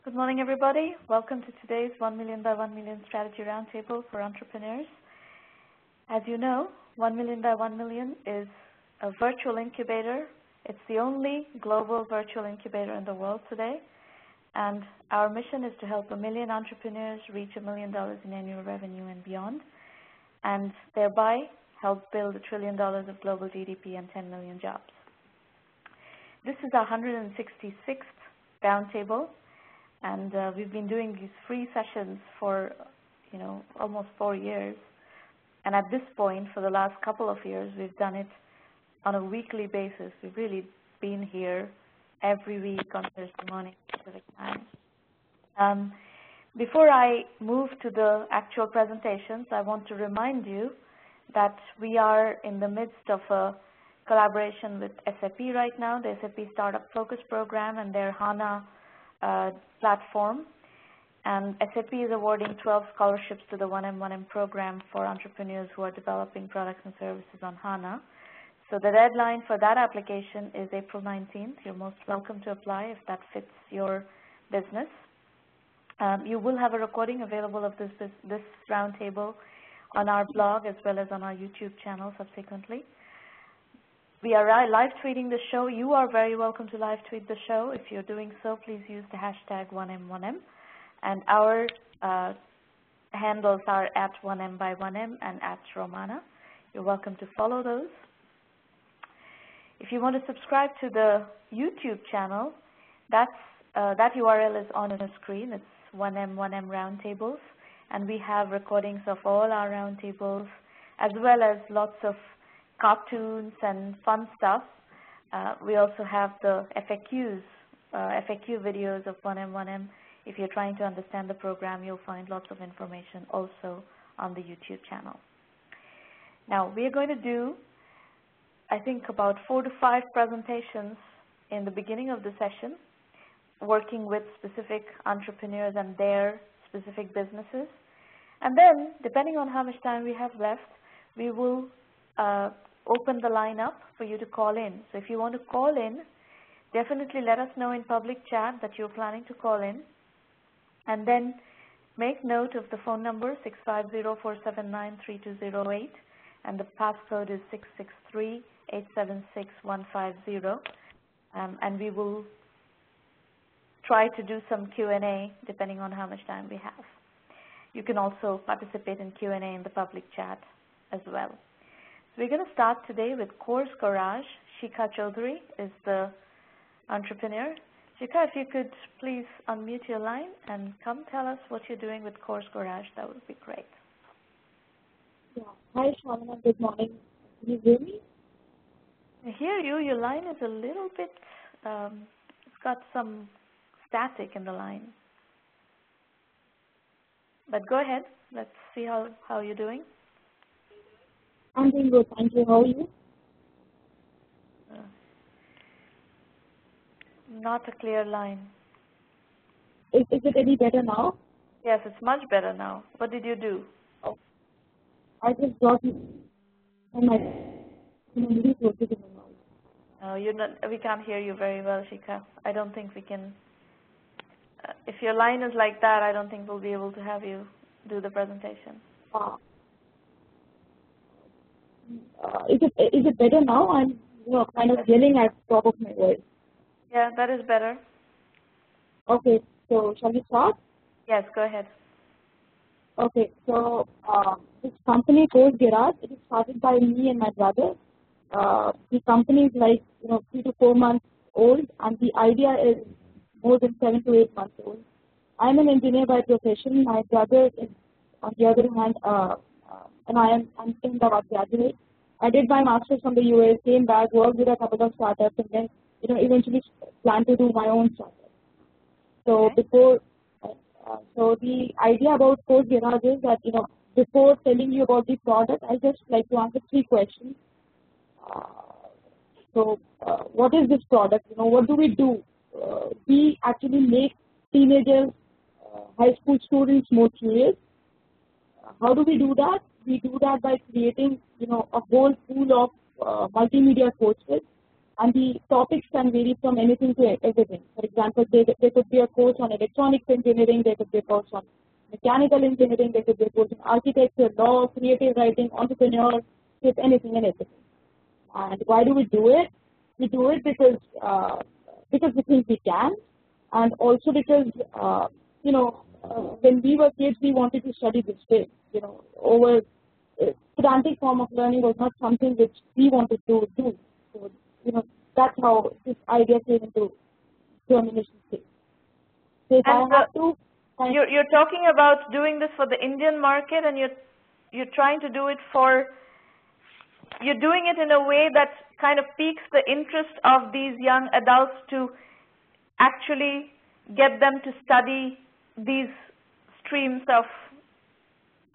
Good morning, everybody. Welcome to today's 1 Million by 1 Million Strategy Roundtable for Entrepreneurs. As you know, 1 Million by 1 Million is a virtual incubator. It's the only global virtual incubator in the world today. And our mission is to help 1 million entrepreneurs reach $1 million in annual revenue and beyond, and thereby help build $1 trillion of global GDP and 10 million jobs. This is our 166th roundtable. And we've been doing these free sessions for, almost 4 years. And at this point, for the last couple of years, we've done it on a weekly basis. We've really been here every week on Thursday morning Pacific time. Before I move to the actual presentations, I want to remind you that we are in the midst of a collaboration with SAP right now, the SAP Startup Focus Program and their HANA platform, and SAP is awarding 12 scholarships to the 1M1M program for entrepreneurs who are developing products and services on HANA. So the deadline for that application is April 19th. You're most welcome to apply if that fits your business. You will have a recording available of this roundtable on our blog as well as on our YouTube channel subsequently. We are live tweeting the show. You are very welcome to live tweet the show. If you're doing so, please use the hashtag 1M1M. And our handles are at 1M by 1M and at Sramana. You're welcome to follow those. If you want to subscribe to the YouTube channel, that URL is on the screen. It's 1M1M Roundtables. And we have recordings of all our roundtables as well as lots of cartoons and fun stuff. We also have the FAQ videos of 1M1M. If you're trying to understand the program, you'll find lots of information also on the YouTube channel. Now, we are going to do, I think, about 4 to 5 presentations in the beginning of the session, working with specific entrepreneurs and their specific businesses. And then, depending on how much time we have left, we will open the line up for you to call in. So if you want to call in, definitely let us know in public chat that you're planning to call in. And then make note of the phone number 650-479-3208, and the passcode is 663-876-150. And we will try to do some Q&A depending on how much time we have. You can also participate in Q&A in the public chat as well. So we're going to start today with Course Garage. Shikha Chaudhary is the entrepreneur. Shikha, if you could please unmute your line and come tell us what you're doing with Course Garage, that would be great. Yeah. Hi, Sramana. Good morning. Can you hear me? I hear you. Your line is a little bit, it's got some static in the line. But go ahead. Let's see how you're doing. I'm doing good, thank you. How are you? Not a clear line. Is it any better now? Yes, it's much better now. What did you do? Oh, I just got my No, we can't hear you very well, Shikha. I don't think we can. If your line is like that, I don't think we'll be able to have you do the presentation. Is it better now? I'm kind of yelling at the top of my voice. Yeah, that is better. Okay, so shall we start? Yes, go ahead. Okay, so this company Course Garage, it is started by me and my brother. The company is like 3 to 4 months old, and the idea is more than 7 to 8 months old. I'm an engineer by profession. My brother is, on the other hand, and I'm still about graduate. I did my master's from the US, came back, worked with a couple of startups, and then eventually plan to do my own startup. So so the idea about Course Garage is that before telling you about the product, I just like to answer 3 questions. What is this product? What do we do? We actually make teenagers, high school students more curious. How do we do that? We do that by creating, a whole pool of multimedia courses And the topics can vary from anything to everything. For example, there could be a course on electronics engineering, there could be a course on mechanical engineering, there could be a course on architecture, law, creative writing, entrepreneurship, anything and everything. And why do we do it? We do it because we think we can, and also because when we were kids, we wanted to study this way. Over pedantic form of learning was not something which we wanted to do. So, that's how this idea came into germination stage. So if and I have to, you're talking about doing this for the Indian market, and you're trying to do it you're doing it in a way that kind of piques the interest of these young adults to actually get them to study these streams of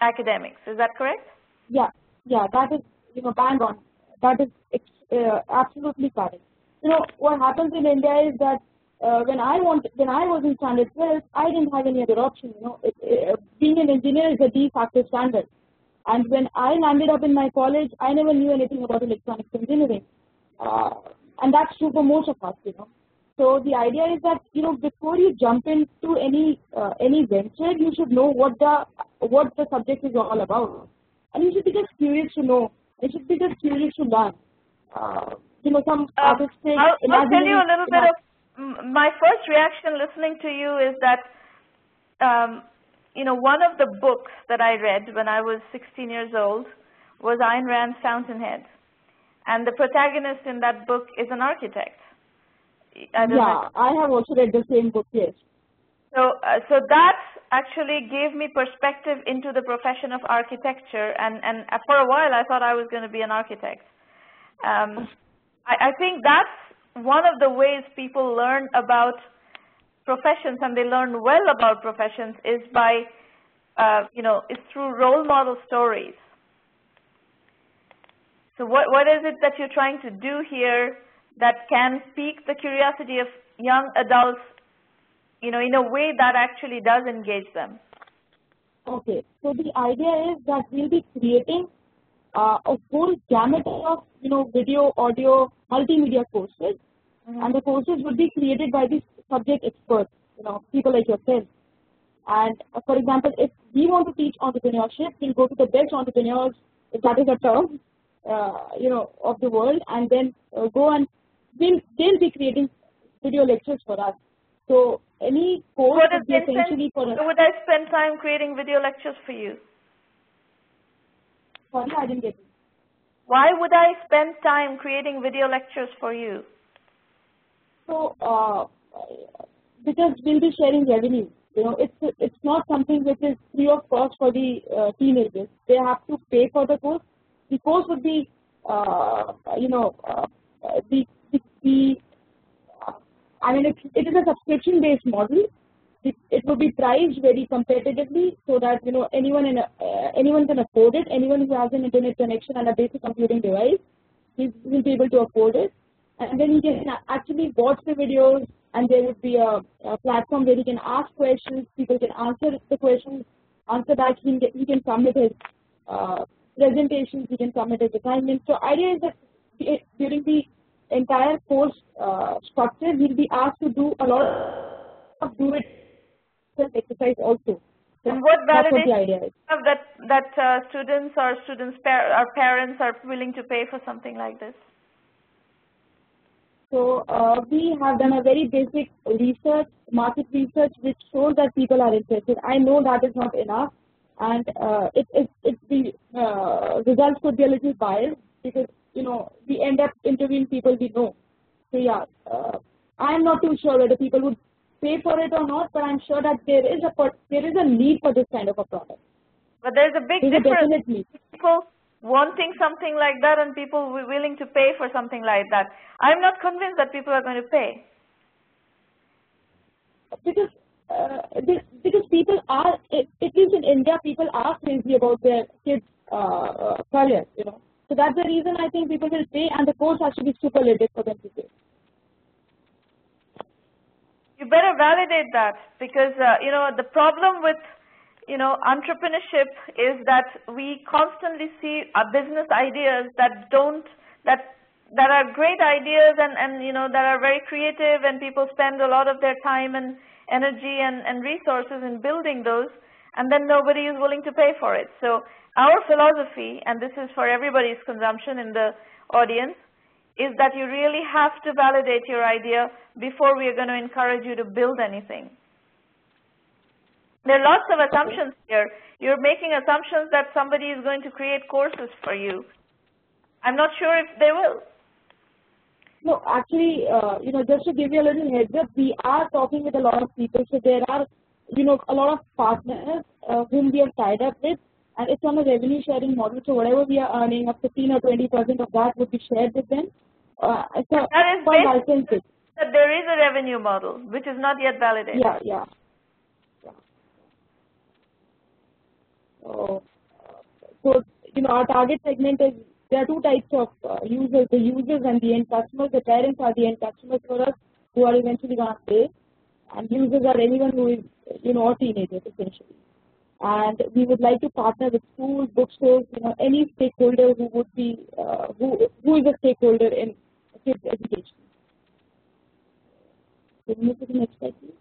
academics. Is that correct? Yeah, that is bang on. That is absolutely correct. What happens in India is that when I was in standard 12, I didn't have any other option. Being an engineer is a de facto standard. And when I landed up in my college, I never knew anything about electronics engineering. And that's true for most of us, So the idea is that, before you jump into any venture, you should know what the subject is all about. And you should be just curious to know. You should be just curious to learn. Some artistic... I'll tell you a little bit of my first reaction listening to you is that, one of the books that I read when I was 16 years old was Ayn Rand's Fountainhead. And the protagonist in that book is an architect. I have also read the same book, yes. So that actually gave me perspective into the profession of architecture, and for a while I thought I was going to be an architect. I think that's one of the ways people learn about professions, and they learn well about professions, is by, it's through role model stories. So what is it that you're trying to do here that can pique the curiosity of young adults, in a way that actually does engage them? Okay, so the idea is that we'll be creating a whole gamut of, video, audio, multimedia courses, and the courses would be created by these subject experts, people like yourself. And for example, if we want to teach entrepreneurship, we'll go to the best entrepreneurs, if that is a term, of the world, and then go and they'll be creating video lectures for us. So any course would be essentially for us. Would I spend time creating video lectures for you? Sorry, I didn't get it. Why would I spend time creating video lectures for you? So because we'll be sharing revenue. It's not something which is free of cost for the teenagers. They have to pay for the course. The course would be, it is a subscription-based model. It will be priced very competitively so that anyone can afford it. Anyone who has an internet connection and a basic computing device will be able to afford it. And then he can actually watch the videos, and there would be a platform where he can ask questions. People can answer the questions, answer back. He can submit his presentations. He can submit his assignments. So idea is that during the entire course structure, he'll be asked to do a lot of exercise also. So and what validation of that students or parents are willing to pay for something like this? So we have done a very basic research, market research, which shows that people are interested. I know that is not enough, and the results could be a little biased because we end up interviewing people we know. So yeah, I am not too sure whether people would pay for it or not, but I'm sure that there is a need for this kind of a product. But there's a big difference. Definitely. People wanting something like that and people willing to pay for something like that. I'm not convinced that people are going to pay. Because people are, at least in India, people are crazy about their kids' career, So that's the reason I think people will pay, and the course has to be superlative for them to pay. You better validate that, because the problem with entrepreneurship is that we constantly see business ideas that that are great ideas and you know, that are very creative, and people spend a lot of their time and energy and resources in building those, and then nobody is willing to pay for it. So our philosophy, and this is for everybody's consumption in the audience, is that you really have to validate your idea before we are going to encourage you to build anything. There are lots of assumptions here. You're making assumptions that somebody is going to create courses for you. I'm not sure if they will. No, actually, you know, just to give you a little heads up, we are talking with a lot of people. So there are, you know, a lot of partners whom we have tied up with, and it's on a revenue sharing model. So whatever we are earning, up 15 or 20% of that would be shared with them. That is based that there is a revenue model, which is not yet validated. Yeah. So, you know, our target segment is, there are two types of users, the users and the end customers. The parents are the end customers for us, who are eventually going to pay, and users are anyone who is, you know, a teenager essentially. And we would like to partner with schools, bookstores, you know, any stakeholder who would be, who is a stakeholder in kids' education. So we move to the next slide, please.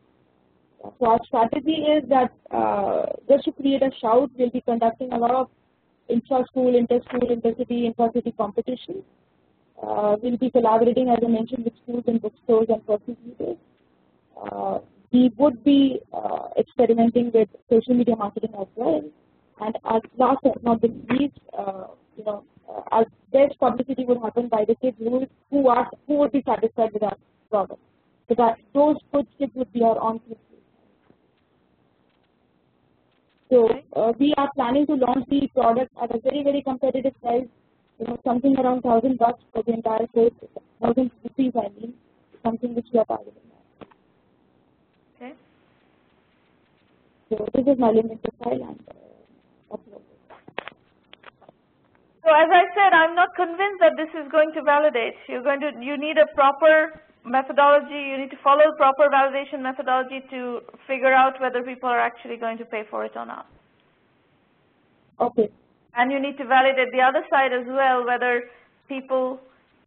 So our strategy is that just to create a shout, we'll be conducting a lot of intra-school, inter-school, intercity, intra-city competitions. We'll be collaborating, as I mentioned, with schools and bookstores and personal tutors. We would be experimenting with social media marketing as well. And as last but not the least, you know, as best publicity would happen by the kids who would be satisfied with our product. So that those good kids would be our on-field. So we are planning to launch the product at a very, very competitive price, you know, something around $1,000 for the entire course, 1,000 rupees, I mean, something which we are targeting. Okay. So this is my LinkedIn profile and upload. So as I said, I'm not convinced that this is going to validate. You need a proper methodology. You need to follow the proper validation methodology to figure out whether people are actually going to pay for it or not. Okay. And you need to validate the other side as well, whether people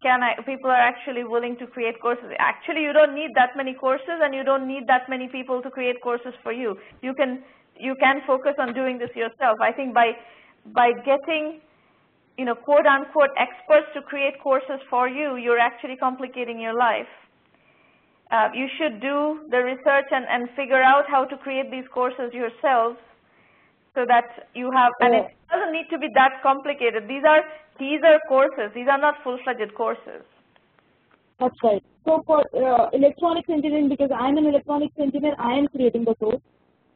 are actually willing to create courses. Actually, you don't need that many courses, and you don't need that many people to create courses for you. You can focus on doing this yourself. I think by getting, you know, quote unquote experts to create courses for you, you're actually complicating your life. You should do the research and figure out how to create these courses yourselves, so that you have, and it doesn't need to be that complicated. These are courses. These are not full-fledged courses. That's right. So for electronics engineering, because I'm an electronics engineer, I am creating the course,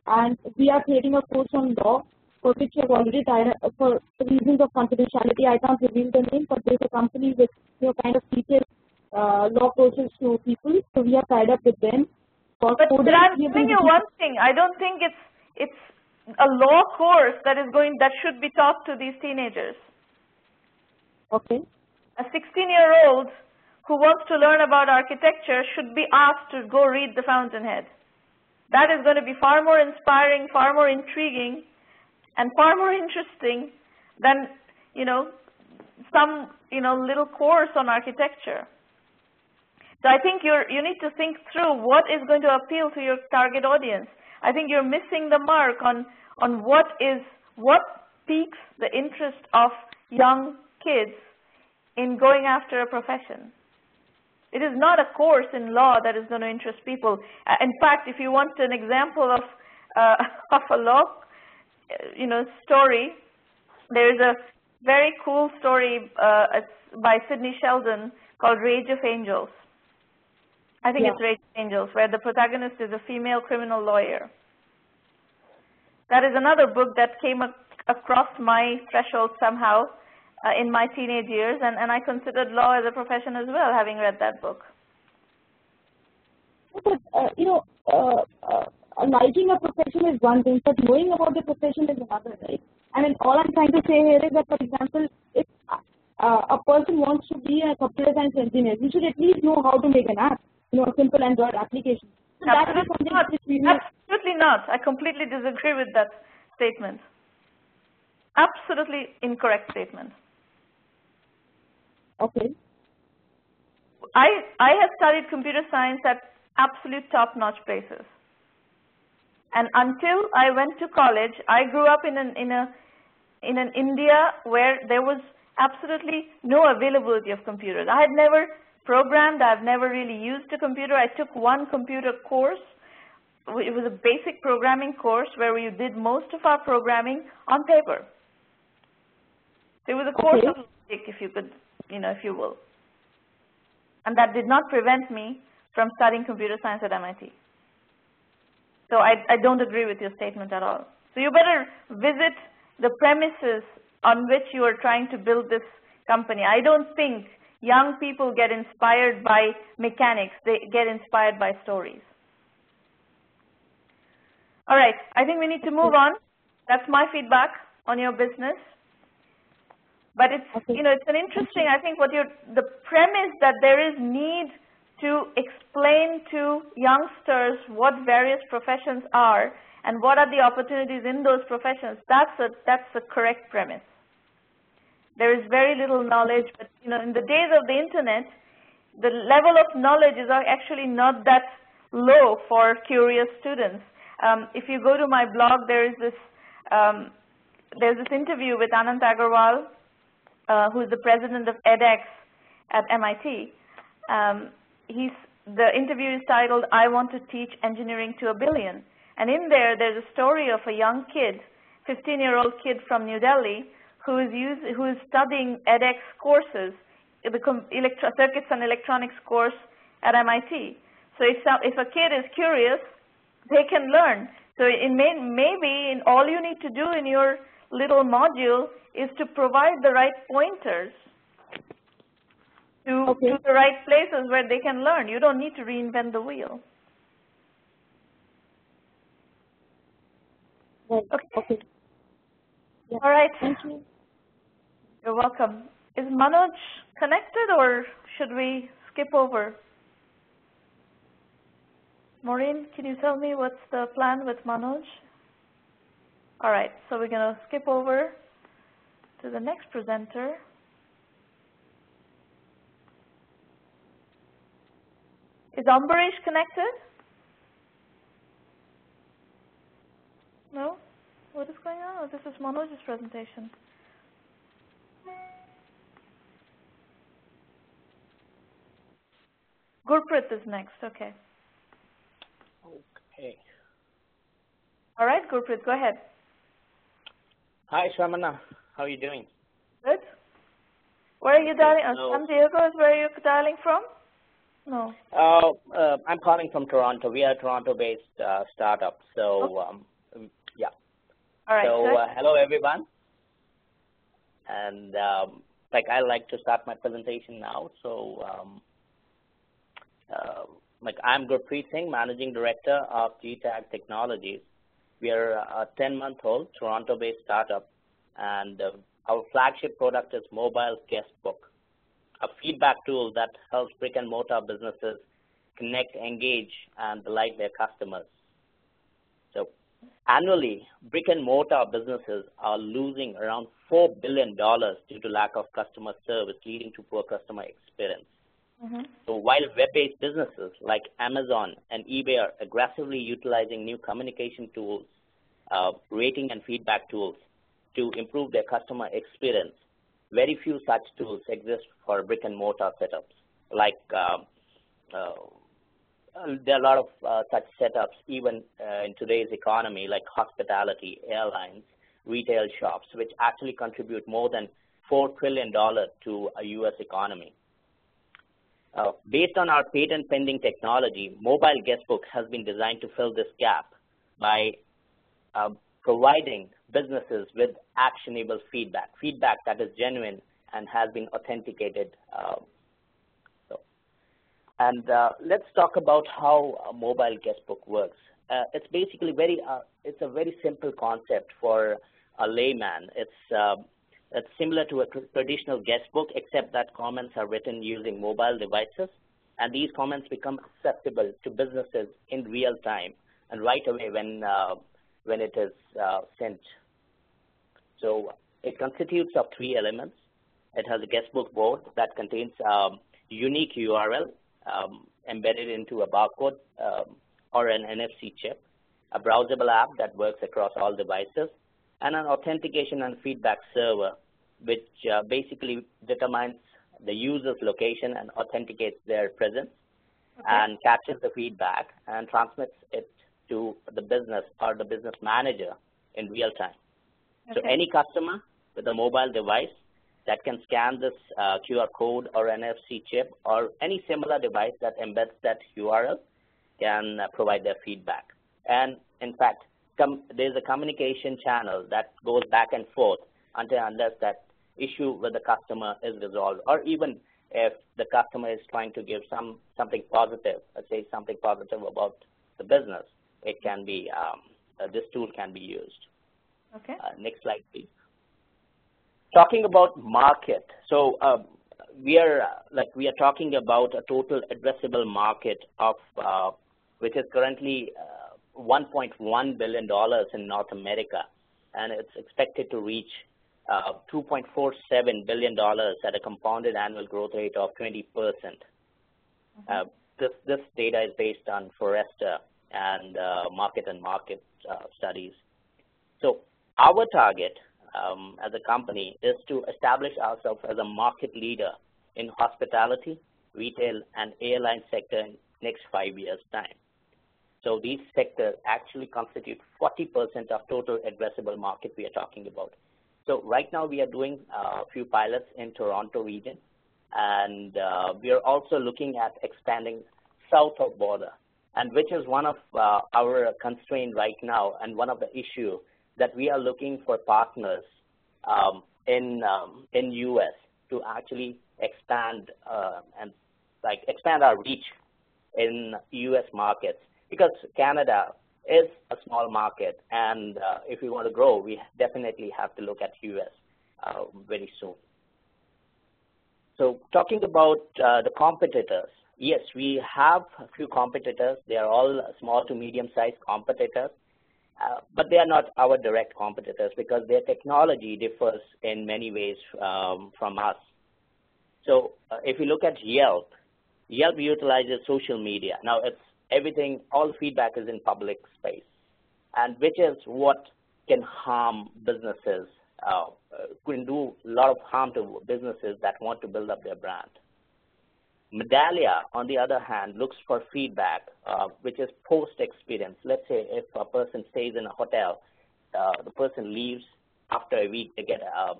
and we are creating a course on law, for which we have already tied up. For reasons of confidentiality, I can't reveal the name, but there's a company which, you know, kind of teaches law courses to people, so we are tied up with them. But I'm telling you one thing, I don't think it's a law course that should be taught to these teenagers. Okay. A 16-year-old who wants to learn about architecture should be asked to go read The Fountainhead. That is going to be far more inspiring, far more intriguing, and far more interesting than, you know, some, you know, little course on architecture. So I think you need to think through what is going to appeal to your target audience. I think you're missing the mark on what piques the interest of young kids in going after a profession. It is not a course in law that is going to interest people. In fact, if you want an example of a law, you know, story, there is a very cool story by Sidney Sheldon called Rage of Angels. I think it's Rage of Angels, where the protagonist is a female criminal lawyer. That is another book that came across my threshold somehow in my teenage years, and I considered law as a profession as well, having read that book. But, you know, liking a profession is one thing, but knowing about the profession is another, right? I mean, all I'm trying to say here is that, for example, if a person wants to be a computer science engineer, he should at least know how to make an app, you know, a simple Android application. So absolutely not. Absolutely not. I completely disagree with that statement. Absolutely incorrect statement. Okay. I have studied computer science at absolute top-notch places. And until I went to college, I grew up in an India where there was absolutely no availability of computers. I had never programmed. I've never really used a computer. I took one computer course. It was a basic programming course where we did most of our programming on paper. It was a course of logic, if you could, if you will. And that did not prevent me from studying computer science at MIT. So I don't agree with your statement at all. So you better visit the premises on which you are trying to build this company. I don't think young people get inspired by mechanics. They get inspired by stories. All right, I think we need to move on. That's my feedback on your business. But it's, it's an interesting, I think the premise that there is need to explain to youngsters what various professions are and what are the opportunities in those professions, that's a correct premise. There is very little knowledge, but in the days of the internet, the level of knowledge is actually not that low for curious students. If you go to my blog, there's this interview with Anant Agarwal, who is the president of edX at MIT. The interview is titled, "I Want to Teach Engineering to a Billion." And in there, there's a story of a young kid, 15-year-old kid from New Delhi, who is studying edX courses, the circuits and electronics course at MIT. So if a kid is curious, they can learn. So maybe all you need to do in your little module is to provide the right pointers to the right places where they can learn. You don't need to reinvent the wheel. Right. Okay. Yeah. All right. Thank you. You're welcome. Is Manoj connected, or should we skip over? Maureen, can you tell me what's the plan with Manoj? All right, so we're going to skip over to the next presenter. Is Ambarish connected? No? What is going on? Oh, this is Manoj's presentation. Gurpreet is next, okay. Okay. All right, Gurpreet, go ahead. Hi, Sramana. How are you doing? Good. Where are you dialing? So, San Diego is where you're dialing from? No. I'm calling from Toronto. We are a Toronto-based startup. So, yeah. All right. So, hello, everyone. And I like to start my presentation now. So, I'm Gurpreet Singh, Managing Director of GTAG Technologies. We are a 10-month-old Toronto-based startup, and our flagship product is Mobile Guestbook, a feedback tool that helps brick-and-mortar businesses connect, engage, and delight their customers. So annually, brick-and-mortar businesses are losing around $4 billion due to lack of customer service, leading to poor customer experience. So while web-based businesses like Amazon and eBay are aggressively utilizing new communication tools, rating and feedback tools to improve their customer experience, very few such tools exist for brick-and-mortar setups. There are a lot of such setups even in today's economy, like hospitality, airlines, retail shops, which actually contribute more than $4 trillion to a U.S. economy. Based on our patent-pending technology, Mobile Guestbook has been designed to fill this gap by providing businesses with actionable feedback that is genuine and has been authenticated. Let's talk about how a Mobile Guestbook works. It's basically it's a very simple concept for a layman. It's similar to a traditional guestbook, except that comments are written using mobile devices, and these comments become accessible to businesses in real time and right away when it is sent. So it constitutes of 3 elements. It has a guestbook board that contains unique URL embedded into a barcode or an NFC chip, a browsable app that works across all devices, and an authentication and feedback server, which basically determines the user's location and authenticates their presence and captures the feedback and transmits it to the business or the business manager in real time. So any customer with a mobile device that can scan this QR code or NFC chip or any similar device that embeds that URL can provide their feedback. And in fact, there's a communication channel that goes back and forth unless that issue with the customer is resolved, or even if the customer is trying to give something positive, let's say something positive about the business, it can be, this tool can be used. Okay. Next slide, please. Talking about market, so we are talking about a total addressable market of which is currently $1.1 billion in North America, and it's expected to reach $2.47 billion at a compounded annual growth rate of 20%. This data is based on Forrester and market studies. So our target as a company is to establish ourselves as a market leader in hospitality, retail, and airline sector in next 5 years' time. So these sectors actually constitute 40% of total addressable market we are talking about. So right now we are doing a few pilots in Toronto region, and we are also looking at expanding south of border, and which is one of our constraints right now, and one of the issues that we are looking for partners in U.S. to actually expand expand our reach in U.S. markets, because Canada is a small market, and if we want to grow, we definitely have to look at U.S. Very soon. So talking about the competitors, yes, we have a few competitors. They are all small to medium-sized competitors, but they are not our direct competitors because their technology differs in many ways from us. So if you look at Yelp, Yelp utilizes social media. Now, it's everything, all feedback is in public space, and which is what can harm businesses, can do a lot of harm to businesses that want to build up their brand. Medallia, on the other hand, looks for feedback, which is post-experience. Let's say if a person stays in a hotel, the person leaves after a week, they get a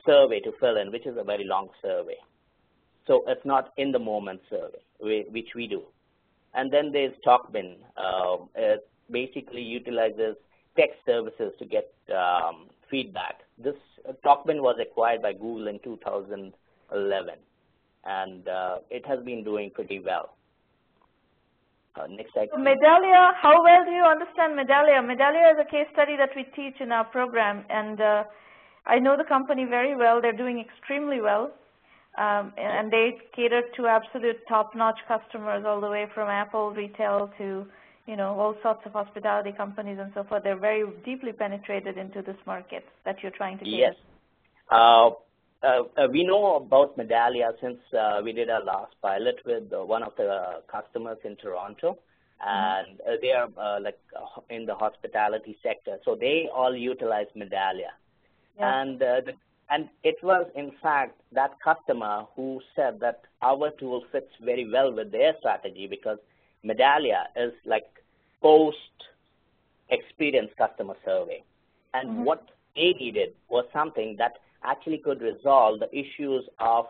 survey to fill in, which is a very long survey. So it's not in the moment survey, which we do. And then there's TalkBin. It basically utilizes text services to get feedback. This TalkBin was acquired by Google in 2011, and it has been doing pretty well. Next slide. Medallia, how well do you understand Medallia? Medallia is a case study that we teach in our program, and I know the company very well. They're doing extremely well. And they cater to absolute top-notch customers all the way from Apple retail to, all sorts of hospitality companies and so forth. They're very deeply penetrated into this market that you're trying to cater. Yes. We know about Medallia since we did our last pilot with one of the customers in Toronto, and they are in the hospitality sector. So they all utilize Medallia. Yeah. And it was, in fact, that customer who said that our tool fits very well with their strategy, because Medallia is like post-experience customer survey. And what they needed was something that actually could resolve the issues of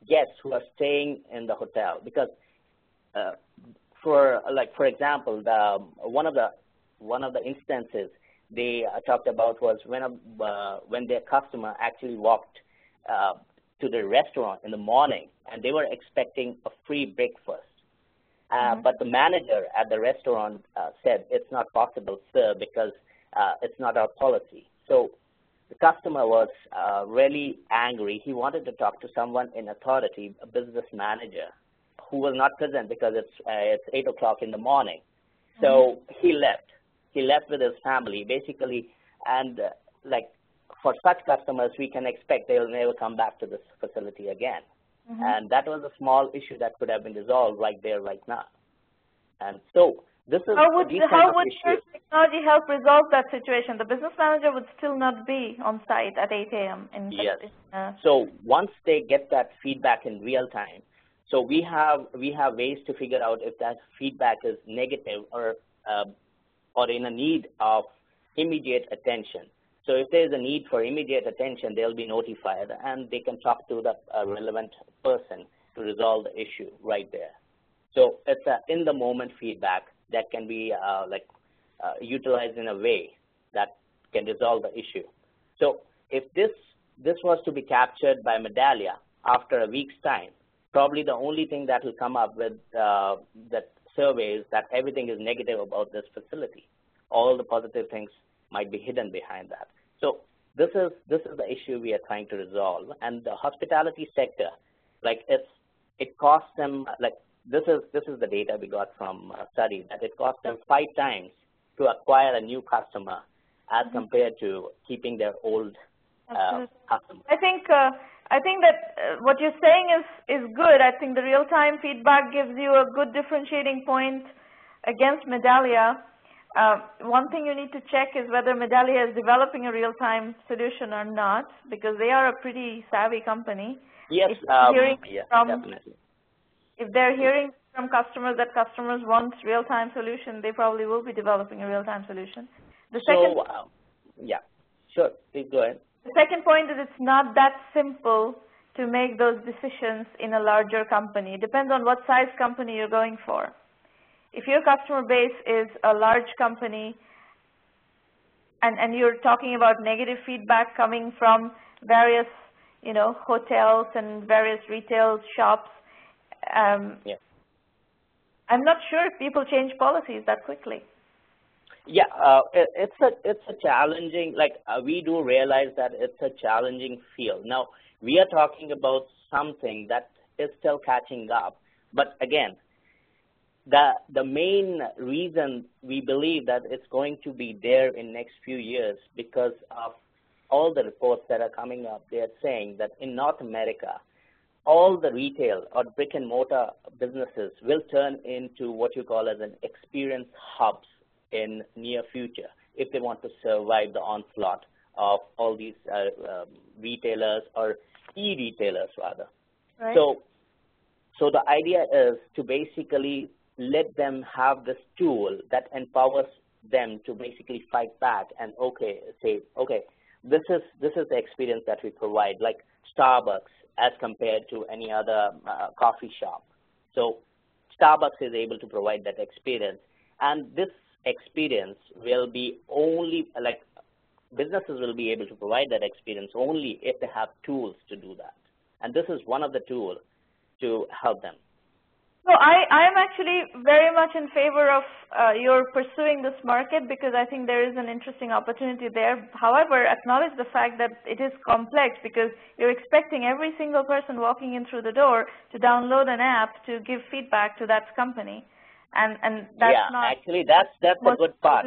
guests who are staying in the hotel. Because, for example, one of the instances they talked about was when their customer actually walked to the restaurant in the morning, and they were expecting a free breakfast. But the manager at the restaurant said, it's not possible, sir, because it's not our policy. So the customer was really angry. He wanted to talk to someone in authority, a business manager, who was not present because it's 8 o'clock in the morning. So he left. He left with his family, basically, and for such customers, we can expect they will never come back to this facility again. And that was a small issue that could have been resolved right there, right now. And so this is how would your technology help resolve that situation? The business manager would still not be on site at 8 a.m. Yes. So once they get that feedback in real time, so we have ways to figure out if that feedback is negative or in a need of immediate attention. So if there is a need for immediate attention, they'll be notified, and they can talk to the relevant person to resolve the issue right there. So it's an in-the-moment feedback that can be utilized in a way that can resolve the issue. So if this was to be captured by Medallia after a week's time, probably the only thing that will come up with that survey is that everything is negative about this facility. All the positive things might be hidden behind that. So this is the issue we are trying to resolve. And the hospitality sector, it costs them this is the data we got from a study, that it costs them 5 times to acquire a new customer as compared to keeping their old customer. I think that what you're saying is good. I think the real-time feedback gives you a good differentiating point against Medallia. One thing you need to check is whether Medallia is developing a real-time solution or not, because they are a pretty savvy company. Yes, definitely. If they're hearing from customers that customers want real-time solution, they probably will be developing a real-time solution. The second, yeah, sure, please go ahead. The second point is it's not that simple to make those decisions in a larger company. It depends on what size company you're going for. If your customer base is a large company and you're talking about negative feedback coming from various, hotels and various retail shops, I'm not sure if people change policies that quickly. Yeah, it's a challenging, we do realize that it's a challenging field. Now, we are talking about something that is still catching up. But again, the main reason we believe that it's going to be there in next few years because of all the reports that are coming up. They are saying that in North America, all the retail or brick and mortar businesses will turn into what you call as an experience hubs in near future if they want to survive the onslaught of all these retailers or e-retailers rather. Right. So the idea is to basically let them have this tool that empowers them to basically fight back and say, this is the experience that we provide, like Starbucks as compared to any other coffee shop. So Starbucks is able to provide that experience, and this experience will be only businesses will be able to provide that experience only if they have tools to do that, and this is one of the tools to help them. So I am actually very much in favor of your pursuing this market because I think there is an interesting opportunity there. However, acknowledge the fact that it is complex because you're expecting every single person walking in through the door to download an app to give feedback to that company, and that's not. Yeah, actually, that's the good part.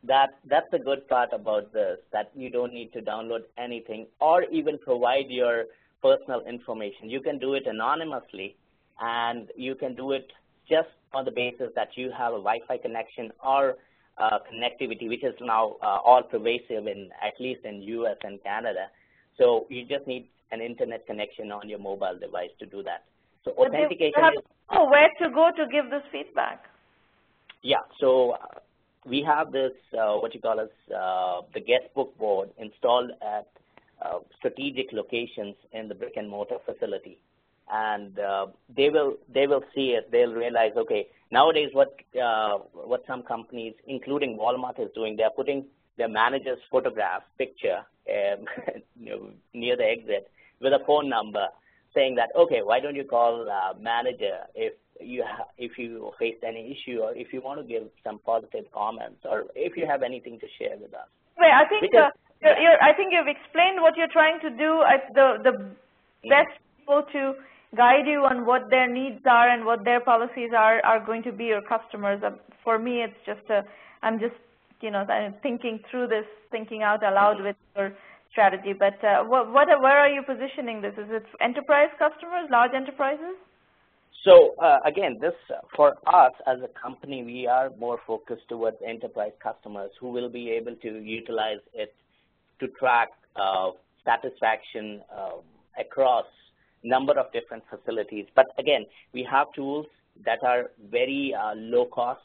That's the good part about this, that you don't need to download anything or even provide your personal information. You can do it anonymously. And you can do it just on the basis that you have a Wi-Fi connection or connectivity, which is now all pervasive at least in US and Canada. So you just need an internet connection on your mobile device to do that. So authentication is where to go to give this feedback. Yeah, so we have this what you call as the guest book board installed at strategic locations in the brick and mortar facility. And they will see it. They'll realize, nowadays what some companies, including Walmart, is doing, they're putting their manager's photograph picture near the exit with a phone number, saying that, why don't you call manager if you faced any issue or if you want to give some positive comments or if you have anything to share with us. Wait, I think I think you've explained what you're trying to do. The best people to guide you on what their needs are and what their policies are going to be your customers. For me, it's just I'm just thinking through this, thinking out aloud with your strategy, but where are you positioning this? Is it enterprise customers, large enterprises? So again, this for us as a company, we are more focused towards enterprise customers who will be able to utilize it to track satisfaction across number of different facilities. But again, we have tools that are very low cost,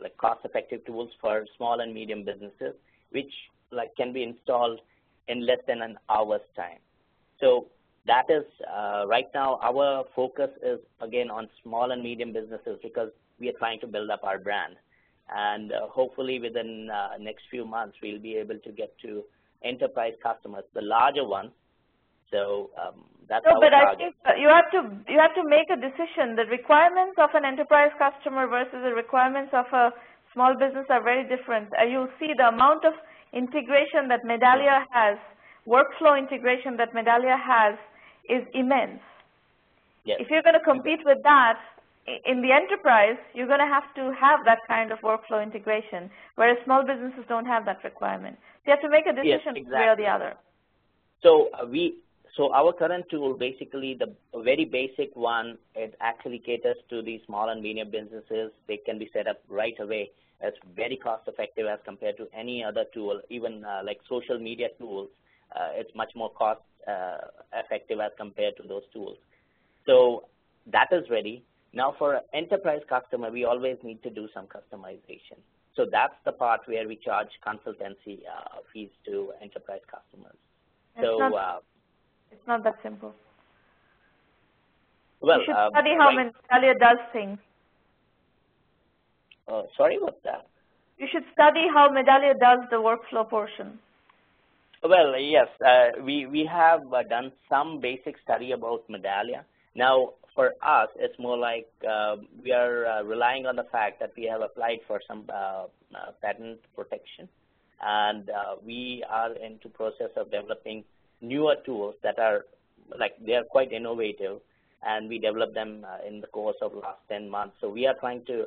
like cost-effective tools for small and medium businesses, which like can be installed in less than an hour's time. So that is right now our focus is again on small and medium businesses because we are trying to build up our brand, and hopefully within next few months we'll be able to get to enterprise customers, the larger ones. So that's our but target. I think you have to make a decision. The requirements of an enterprise customer versus the requirements of a small business are very different. You'll see the amount of integration that Medallia has, workflow integration that Medallia has, is immense. Yes. If you're going to compete with that in the enterprise, you're going to have that kind of workflow integration, whereas small businesses don't have that requirement. So you have to make a decision yes, exactly. one way or the other. So so our current tool, basically the very basic one, it actually caters to the small and medium businesses. They can be set up right away. It's very cost effective as compared to any other tool, even like social media tools. It's much more cost effective as compared to those tools. So that is ready. Now for an enterprise customer, we always need to do some customization. So that's the part where we charge consultancy fees to enterprise customers. It's not that simple. Well, you should study how Medallia does things. Sorry, what's that? You should study how Medallia does the workflow portion. Well, yes, we have done some basic study about Medallia. Now, for us, it's more like we are relying on the fact that we have applied for some patent protection, and we are into process of developing newer tools that are they are quite innovative, and we developed them in the course of last 10 months. So we are trying to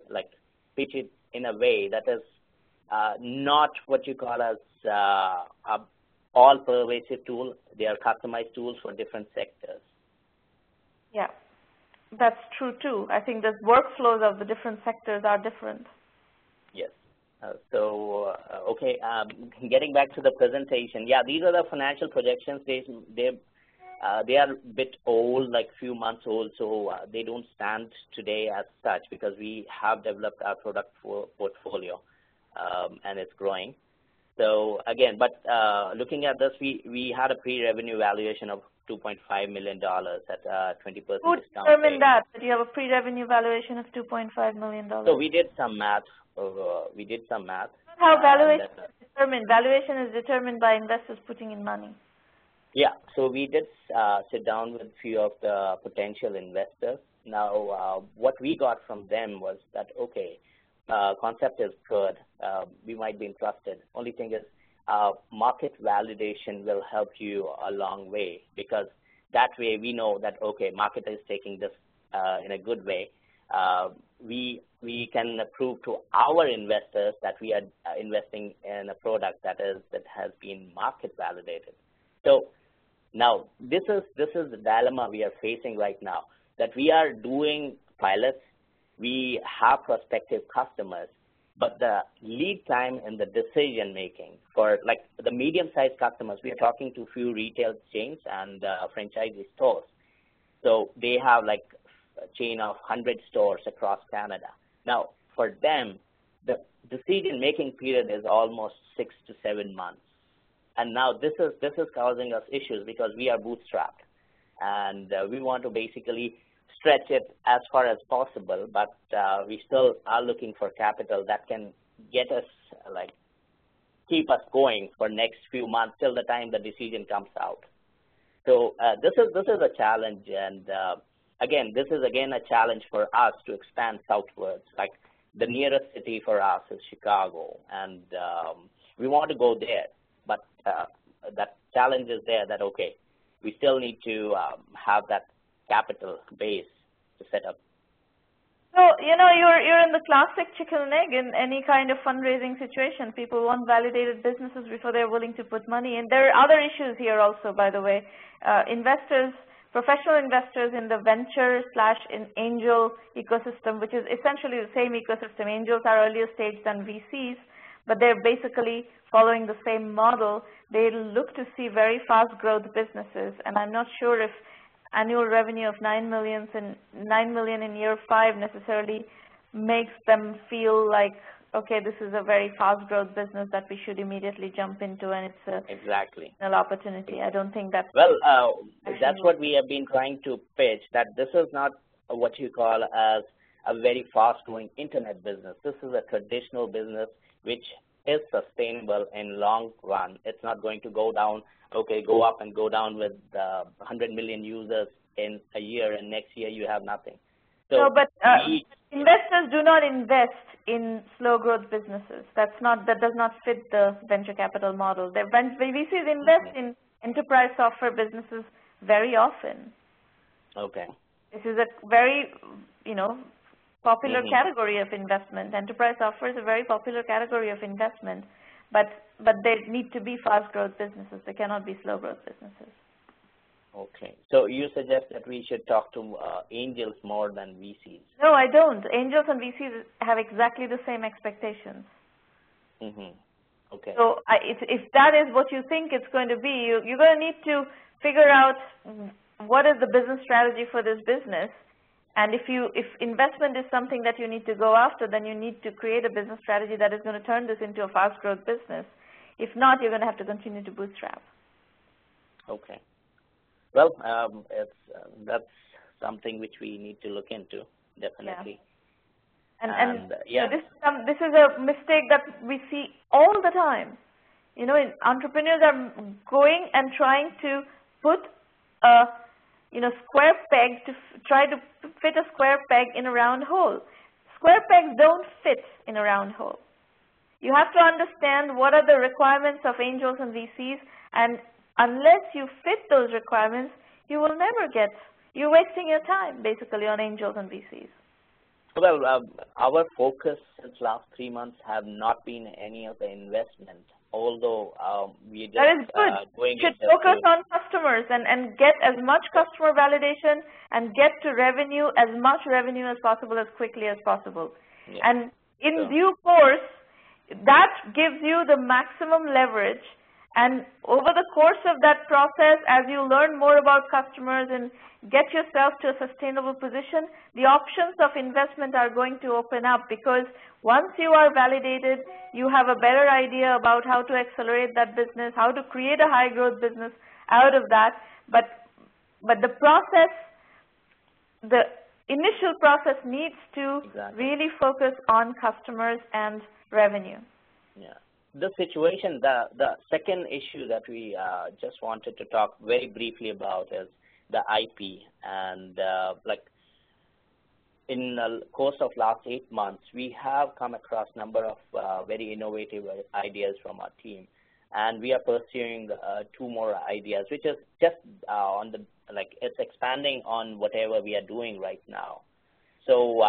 pitch it in a way that is not what you call as all pervasive tool. They are customized tools for different sectors. Yeah, that's true too. I think the workflows of the different sectors are different. Yes. Okay, getting back to the presentation, yeah, these are the financial projections. They are a bit old, like few months old, so they don't stand today as such because we have developed our product portfolio and it's growing. So again, but looking at this, we had a pre-revenue valuation of $2.5 million at 20% discount. Who determined that you have a pre-revenue valuation of $2.5 million? So we did some math. How valuation is determined? Valuation is determined by investors putting in money. Yeah, so we did sit down with a few of the potential investors. Now, what we got from them was that, okay, concept is good. We might be interested. Only thing is market validation will help you a long way, because that way we know that, okay, market is taking this in a good way. We can prove to our investors that we are investing in a product that has been market validated. So now this is the dilemma we are facing right now, that we are doing pilots, we have prospective customers, but the lead time and the decision making for the medium-sized customers, we are talking to few retail chains and franchisee stores. So they have a chain of 100 stores across Canada. Now, for them, the decision-making period is almost 6 to 7 months. And now this is causing us issues because we are bootstrapped, and we want to basically stretch it as far as possible, but we still are looking for capital that can get us, keep us going for next few months till the time the decision comes out. So this is a challenge, and again, this is a challenge for us to expand southwards. The nearest city for us is Chicago, and we want to go there, but that challenge is there that, okay, we still need to have that capital base to set up. So, you're in the classic chicken and egg in any kind of fundraising situation. People want validated businesses before they're willing to put money in. There are other issues here also, by the way. Investors, professional investors in the venture/angel ecosystem, which is essentially the same ecosystem. Angels are earlier stage than VCs, but they're basically following the same model. They look to see very fast growth businesses, and I'm not sure if annual revenue of $9 million in year 5 necessarily makes them feel like, okay, this is a very fast growth business that we should immediately jump into, and it's a exactly an opportunity. I don't think that's that's what we have been trying to pitch, that this is not what you call as a very fast growing internet business. This is a traditional business which is sustainable in long run. It's not going to go down, go up and go down with 100 million users in a year, and next year you have nothing. So no, but investors do not invest in slow growth businesses. That does not fit the venture capital model. VCs invest in enterprise software businesses very often. Okay. This is a very, popular category of investment. Enterprise software is a very popular category of investment, but they need to be fast growth businesses. They cannot be slow growth businesses. Okay. So you suggest that we should talk to angels more than VCs? No, I don't. Angels and VCs have exactly the same expectations. Okay. So if that is what you think it's going to be, you're going to need to figure out what is the business strategy for this business. And if investment is something that you need to go after, then you need to create a business strategy that is going to turn this into a fast growth business. If not, you're going to have to continue to bootstrap. Okay. Well, that's something which we need to look into, definitely. Yeah. This is a mistake that we see all the time. Entrepreneurs are going and trying to put a square peg to try to fit a square peg in a round hole. Square pegs don't fit in a round hole. You have to understand what are the requirements of angels and VCs, and unless you fit those requirements, you will never you're wasting your time basically on angels and VCs. Well, our focus since last 3 months have not been any of the investment, although we just that is good. You should focus on customers and get as much customer validation and get to as much revenue as possible, as quickly as possible. Yeah. And in due course, that gives you the maximum leverage. And over the course of that process, as you learn more about customers and get yourself to a sustainable position, the options of investment are going to open up, because once you are validated, you have a better idea about how to accelerate that business, how to create a high growth business out of that. But the process, the initial process needs to really focus on customers and revenue. Yeah. The situation, the second issue that we just wanted to talk very briefly about is the IP. And in the course of last 8 months, we have come across a number of very innovative ideas from our team. And we are pursuing 2 more ideas, which is just on the, it's expanding on whatever we are doing right now. So,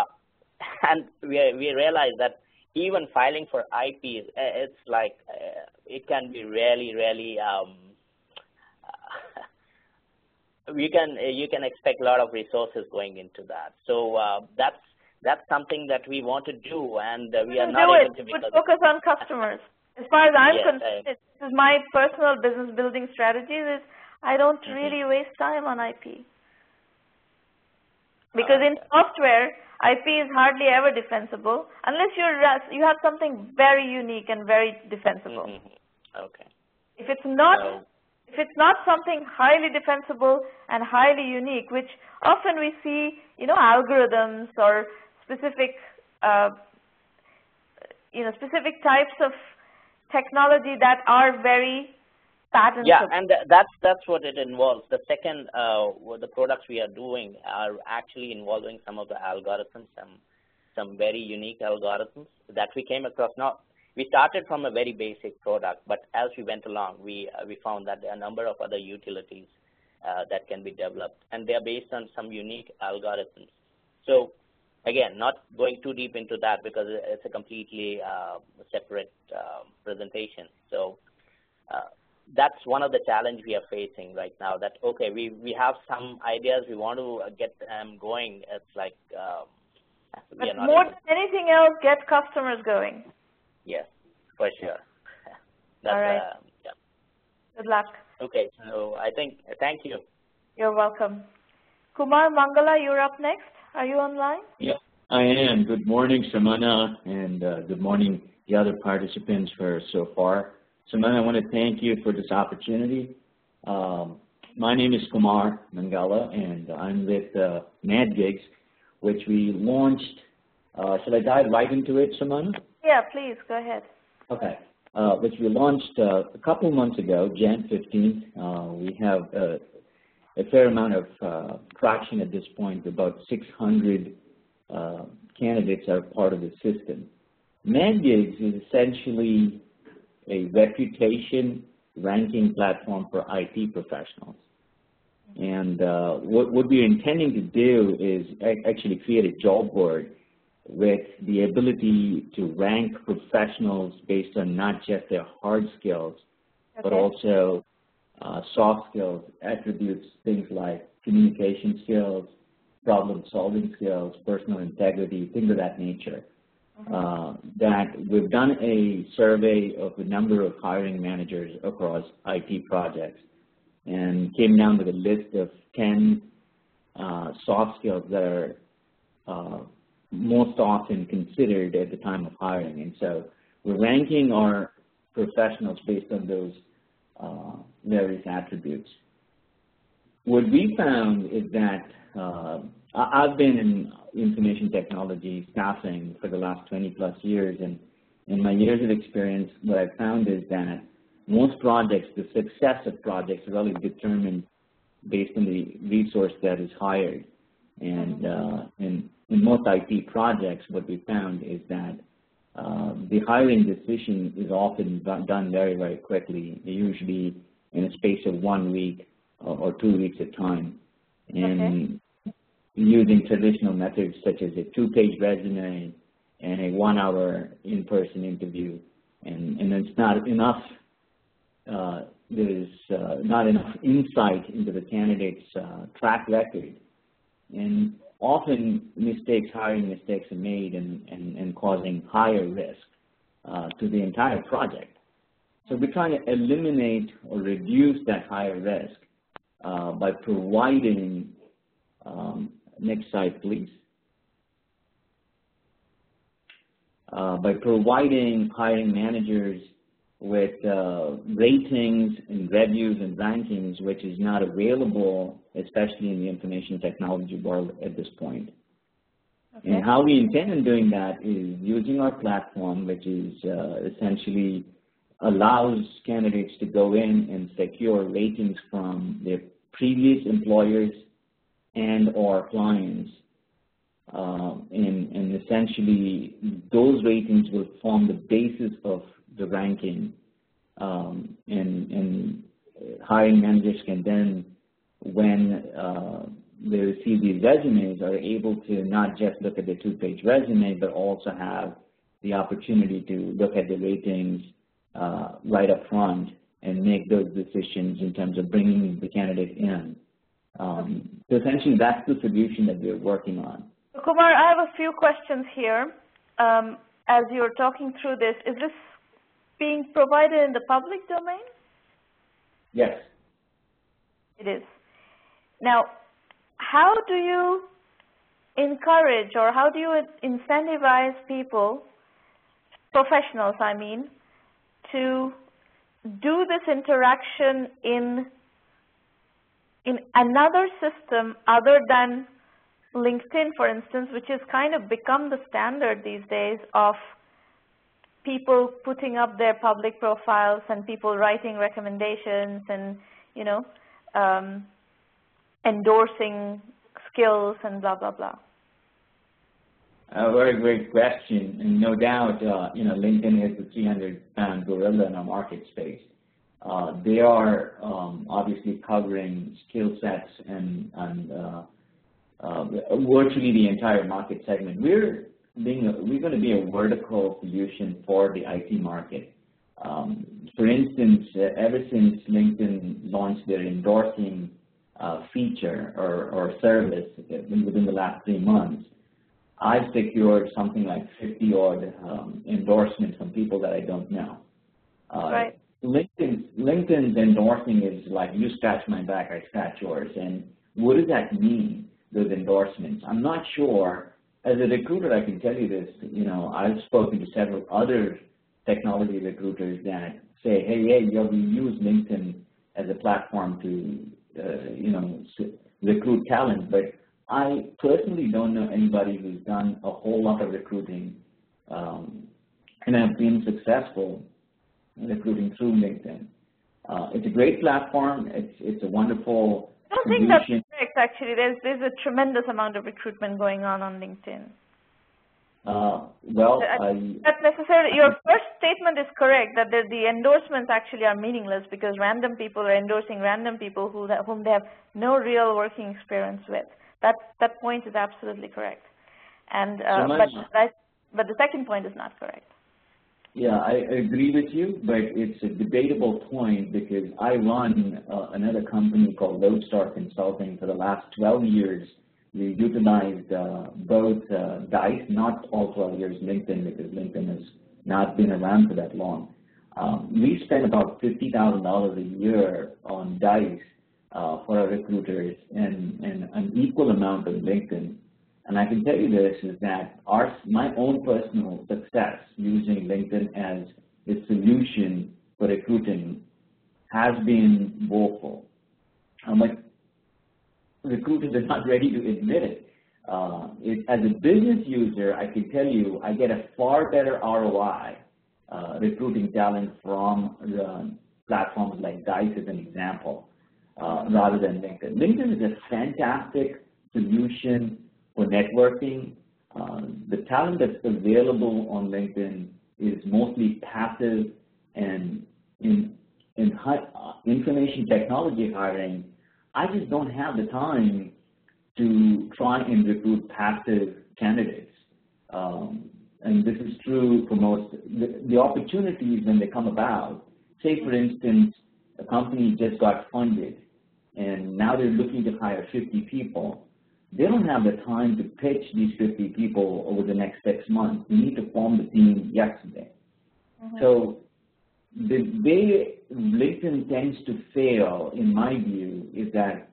and we realize that even filing for IP, it's it can be really you can expect a lot of resources going into that. So that's something that we want to do, and we are not able to. Put focus on customers. As far as I'm concerned, this is my personal business building strategy. Is I don't really waste time on IP, because in software, IP is hardly ever defensible unless you have something very unique and very defensible. Okay. If it's not something highly defensible and highly unique, which often we see, algorithms or specific, specific types of technology that are very patentable. Yeah, and that's what it involves. The second, the products we are doing are actually involving some of the algorithms, some very unique algorithms that we came across. Now, we started from a very basic product, but as we went along, we found that there are a number of other utilities that can be developed, and they are based on some unique algorithms. So again, not going too deep into that because it's a completely separate presentation. So that's one of the challenges we are facing right now. That okay, we have some ideas, we want to get them going. It's like we are but not more able. than anything else, get customers going. Yes, for sure. That's, all right. Yeah. Good luck. Okay, so I think thank you. You're welcome. Kumar Mangala, you're up next. Are you online? Yeah, I am. Good morning, Sramana, and good morning, the other participants for so far. Sramana, I want to thank you for this opportunity. My name is Kumar Mangala, and I'm with MadGigs, which we launched. Should I dive right into it, Sramana? Yeah, please, go ahead. Okay. Which we launched a couple months ago, Jan 15th. We have a fair amount of traction at this point. About 600 candidates are part of the system. MadGigs is essentially a reputation ranking platform for IT professionals. And what we're intending to do is actually create a job board with the ability to rank professionals based on not just their hard skills, but also soft skills, attributes, things like communication skills, problem-solving skills, personal integrity, things of that nature. That we've done a survey of a number of hiring managers across IT projects and came down with a list of 10 soft skills that are most often considered at the time of hiring. And so we're ranking our professionals based on those various attributes. What we found is that I've been in information technology staffing for the last 20 plus years, and in my years of experience, what I've found is that most projects, the success of projects are really determined based on the resource that is hired. And in most IT projects, what we found is that the hiring decision is often done very, very quickly, usually in a space of 1 week or 2 weeks at a time. And using traditional methods such as a 2-page resume and a 1-hour in-person interview. And it's not enough, there's not enough insight into the candidate's track record. And often hiring mistakes are made and causing higher risk to the entire project. So we're trying to eliminate or reduce that higher risk by providing, next slide please, by providing hiring managers with ratings and reviews and rankings, which is not available, especially in the information technology world at this point. And how we intend on doing that is using our platform, which is essentially allows candidates to go in and secure ratings from their previous employers and or clients. And essentially, those ratings will form the basis of the ranking, and hiring managers can then, when they receive these resumes, are able to not just look at the 2-page resume, but also have the opportunity to look at the ratings right up front and make those decisions in terms of bringing the candidate in. So essentially, that's the solution that we're working on. Kumar, I have a few questions here. As you're talking through this, is this being provided in the public domain? Yes. It is. Now, how do you encourage or how do you incentivize people, professionals I mean, to do this interaction in another system other than LinkedIn, for instance, which has kind of become the standard these days of people putting up their public profiles and people writing recommendations and, you know, endorsing skills and blah, blah, blah? A very great question, and no doubt, you know, LinkedIn is the 300-pound gorilla in our market space. They are obviously covering skill sets and virtually the entire market segment. We're going to be a vertical solution for the IT market. For instance, ever since LinkedIn launched their endorsing feature or service within the last 3 months, I've secured something like 50-odd endorsements from people that I don't know. Right. LinkedIn's endorsing is like, you scratch my back, I scratch yours. And what does that mean, those endorsements? I'm not sure. As a recruiter, I can tell you this. I've spoken to several other technology recruiters that say, hey, we use LinkedIn as a platform to, recruit talent. But I personally don't know anybody who's done a whole lot of recruiting and have been successful recruiting through LinkedIn. It's a great platform. It's a wonderful I don't think that's correct, actually. There's a tremendous amount of recruitment going on LinkedIn. Not necessarily. Your first statement is correct, that the endorsements actually are meaningless because random people are endorsing random people whom they have no real working experience with. That point is absolutely correct. And but the second point is not correct. Yeah, I agree with you, but it's a debatable point because I run another company called Lodestar Consulting. For the last 12 years, we utilized both DICE, not all 12 years LinkedIn, because LinkedIn has not been around for that long. We spend about $50,000 a year on DICE for our recruiters and an equal amount on LinkedIn. And I can tell you this, is that my own personal success using LinkedIn as a solution for recruiting has been woeful. But recruiters are not ready to admit it. As a business user, I can tell you I get a far better ROI recruiting talent from platforms like DICE as an example, rather than LinkedIn. LinkedIn is a fantastic solution for networking. The talent that's available on LinkedIn is mostly passive, and in information technology hiring, I just don't have the time to try and recruit passive candidates. And this is true for most. The opportunities when they come about, say for instance, a company just got funded and now they're looking to hire 50 people. They don't have the time to pitch these 50 people over the next 6 months. We need to form the team yesterday. So the way LinkedIn tends to fail, in my view, is that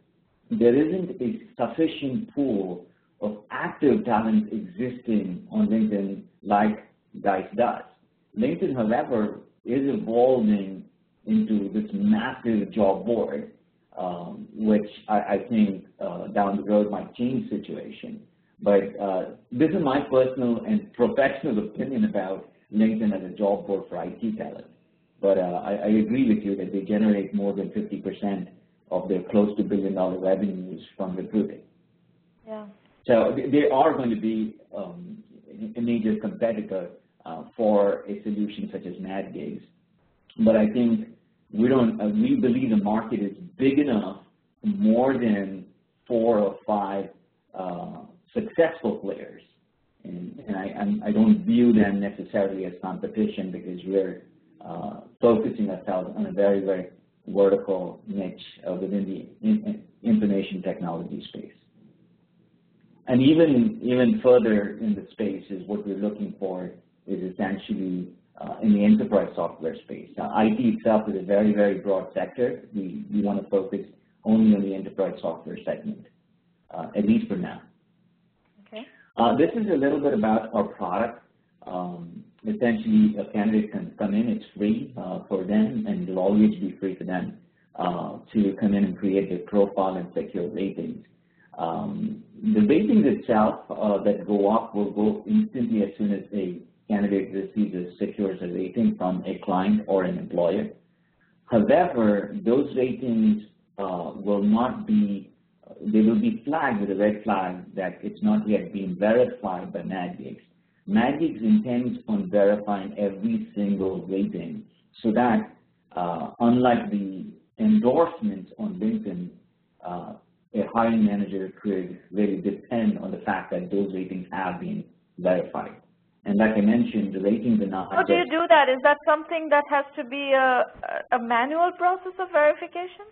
there isn't a sufficient pool of active talent existing on LinkedIn like DICE does. LinkedIn, however, is evolving into this massive job board, which I think down the road might change the situation. But this is my personal and professional opinion about LinkedIn as a job board for IT talent. But I agree with you that they generate more than 50% of their close to $1 billion revenues from recruiting. Yeah. So they are going to be a major competitor for a solution such as NADGIGS. But I think we believe the market is big enough for more than 4 or 5 successful players. And I don't view them necessarily as competition because we're focusing ourselves on a very, very vertical niche within the information technology space. And even further in the space is what we're looking for is essentially in the enterprise software space. Now, IT itself is a very, very broad sector. We want to focus only on the enterprise software segment, at least for now. Okay. This is a little bit about our product. Essentially, a candidate can come in. It's free for them, and it will always be free for them to come in and create their profile and secure ratings. The ratings itself that go up will go instantly as soon as a candidate secures a rating from a client or an employer. However, those ratings will be flagged with a red flag that it's not yet been verified by NADGIGS. NADGIGS intends on verifying every single rating so that unlike the endorsements on LinkedIn, a hiring manager could really depend on the fact that those ratings have been verified. And like I mentioned, the ratings are not. How do you do that? Is that something that has to be a manual process of verification?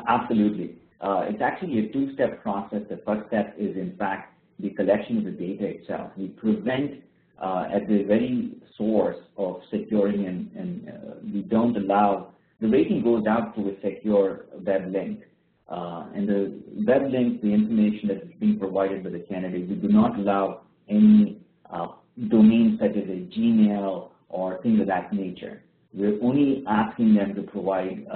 Absolutely. It's actually a two-step process. The first step is, in fact, the collection of the data itself. We prevent at the very source of securing and we don't allow, the rating goes out to a secure web link. And the web link, the information that is being provided by the candidate, we do not allow any domains such as a Gmail or things of that nature. We're only asking them to provide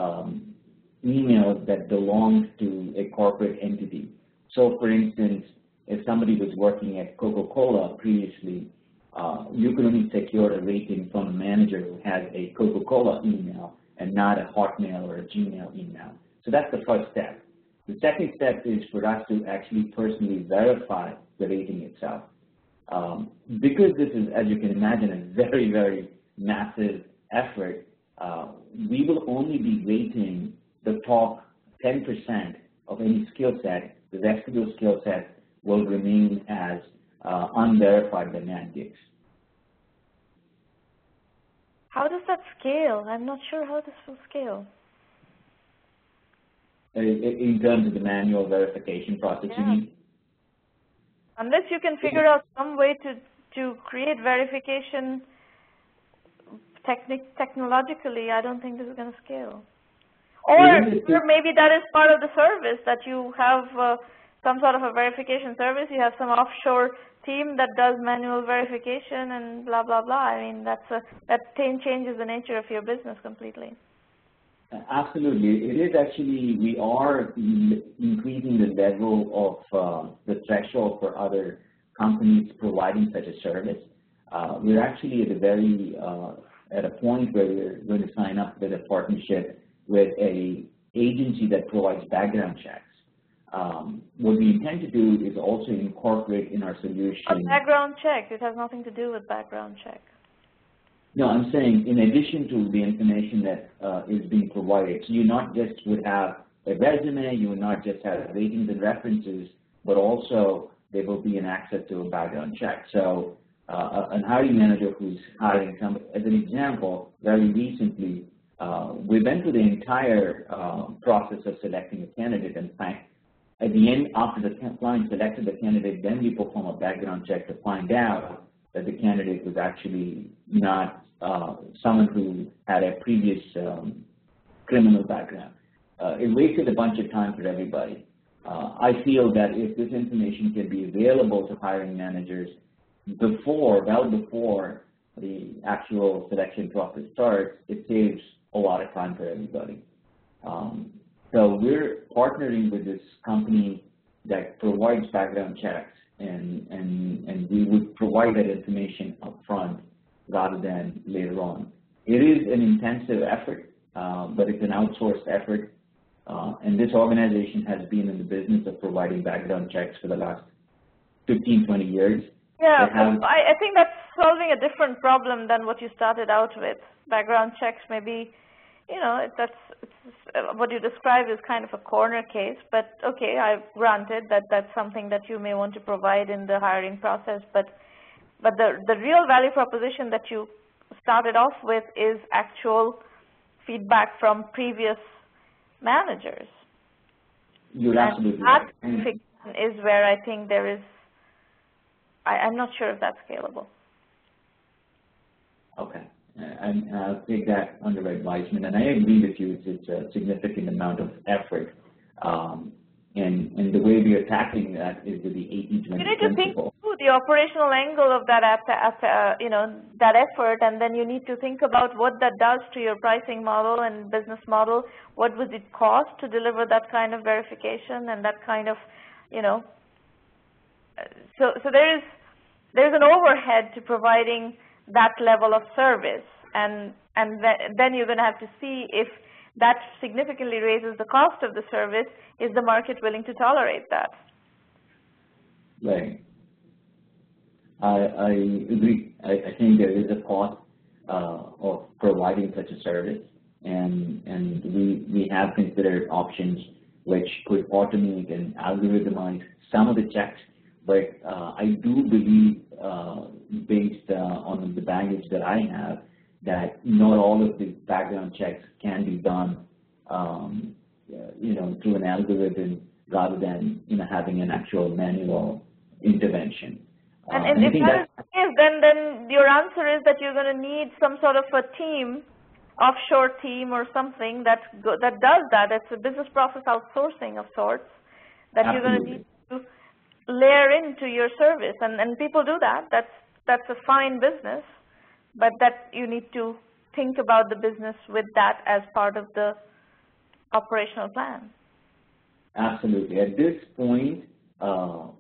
emails that belong to a corporate entity. So for instance, if somebody was working at Coca-Cola previously, you can only secure a rating from a manager who has a Coca-Cola email and not a Hotmail or a Gmail email. So that's the first step. The second step is for us to actually personally verify the rating itself. Because this is, as you can imagine, a very, very massive effort, we will only be rating the top 10% of any skill set. The rest of those skill sets will remain as unverified by managers. How does that scale? I'm not sure how this will scale. In terms of the manual verification process, you mean? Unless you can figure out some way to create verification technologically, I don't think this is going to scale. Or maybe that is part of the service, that you have some sort of a verification service, you have some offshore team that does manual verification and blah, blah, blah. I mean, that changes the nature of your business completely. Absolutely. It is actually, we are increasing the level of the threshold for other companies providing such a service. We're actually at a point where we're going to sign up with a partnership with an agency that provides background checks. What we intend to do is also incorporate in our solution. A background check, it has nothing to do with background check. No, I'm saying in addition to the information that is being provided, so you not just would have a resume, you would not just have ratings and references, but also there will be an access to a background check. So a hiring manager who's hiring somebody, as an example, very recently, we went through the entire process of selecting a candidate. In fact, at the end, after the client selected the candidate, then we perform a background check to find out that the candidate was actually not someone who had a previous criminal background. It wasted a bunch of time for everybody. I feel that if this information can be available to hiring managers well before the actual selection process starts, it saves a lot of time for everybody. So we're partnering with this company that provides background checks, and we would provide that information up front rather than later on. It is an intensive effort, but it's an outsourced effort, and this organization has been in the business of providing background checks for the last 15, 20 years. Yeah, I think that's solving a different problem than what you started out with. Background checks, maybe, you know, what you describe is kind of a corner case, but okay, I've granted that that's something that you may want to provide in the hiring process, but the real value proposition that you started off with is actual feedback from previous managers. You're absolutely right. That is where I think there is, I'm not sure if that's scalable. Okay. And I'll take that under advisement. And I agree with you, it's a significant amount of effort. And the way we are tackling that is with the 80-20 principle. You need to think through the operational angle of that, that effort, and then you need to think about what that does to your pricing model and business model. What would it cost to deliver that kind of verification and that kind of, you know. So there's an overhead to providing that level of service, and then you're going to have to see if that significantly raises the cost of the service. Is the market willing to tolerate that? Right. I agree. I think there is a cost of providing such a service, and we have considered options which could automate and algorithmize some of the checks. But I do believe, based on the baggage that I have, that not all of the background checks can be done, through an algorithm rather than, having an actual manual intervention. And if that is the case, then your answer is that you're going to need some sort of a team, offshore team or something that does that. It's a business process outsourcing of sorts that Absolutely. You're going to need to layer into your service, and people do that. That's a fine business, but that you need to think about the business with that as part of the operational plan. Absolutely. At this point,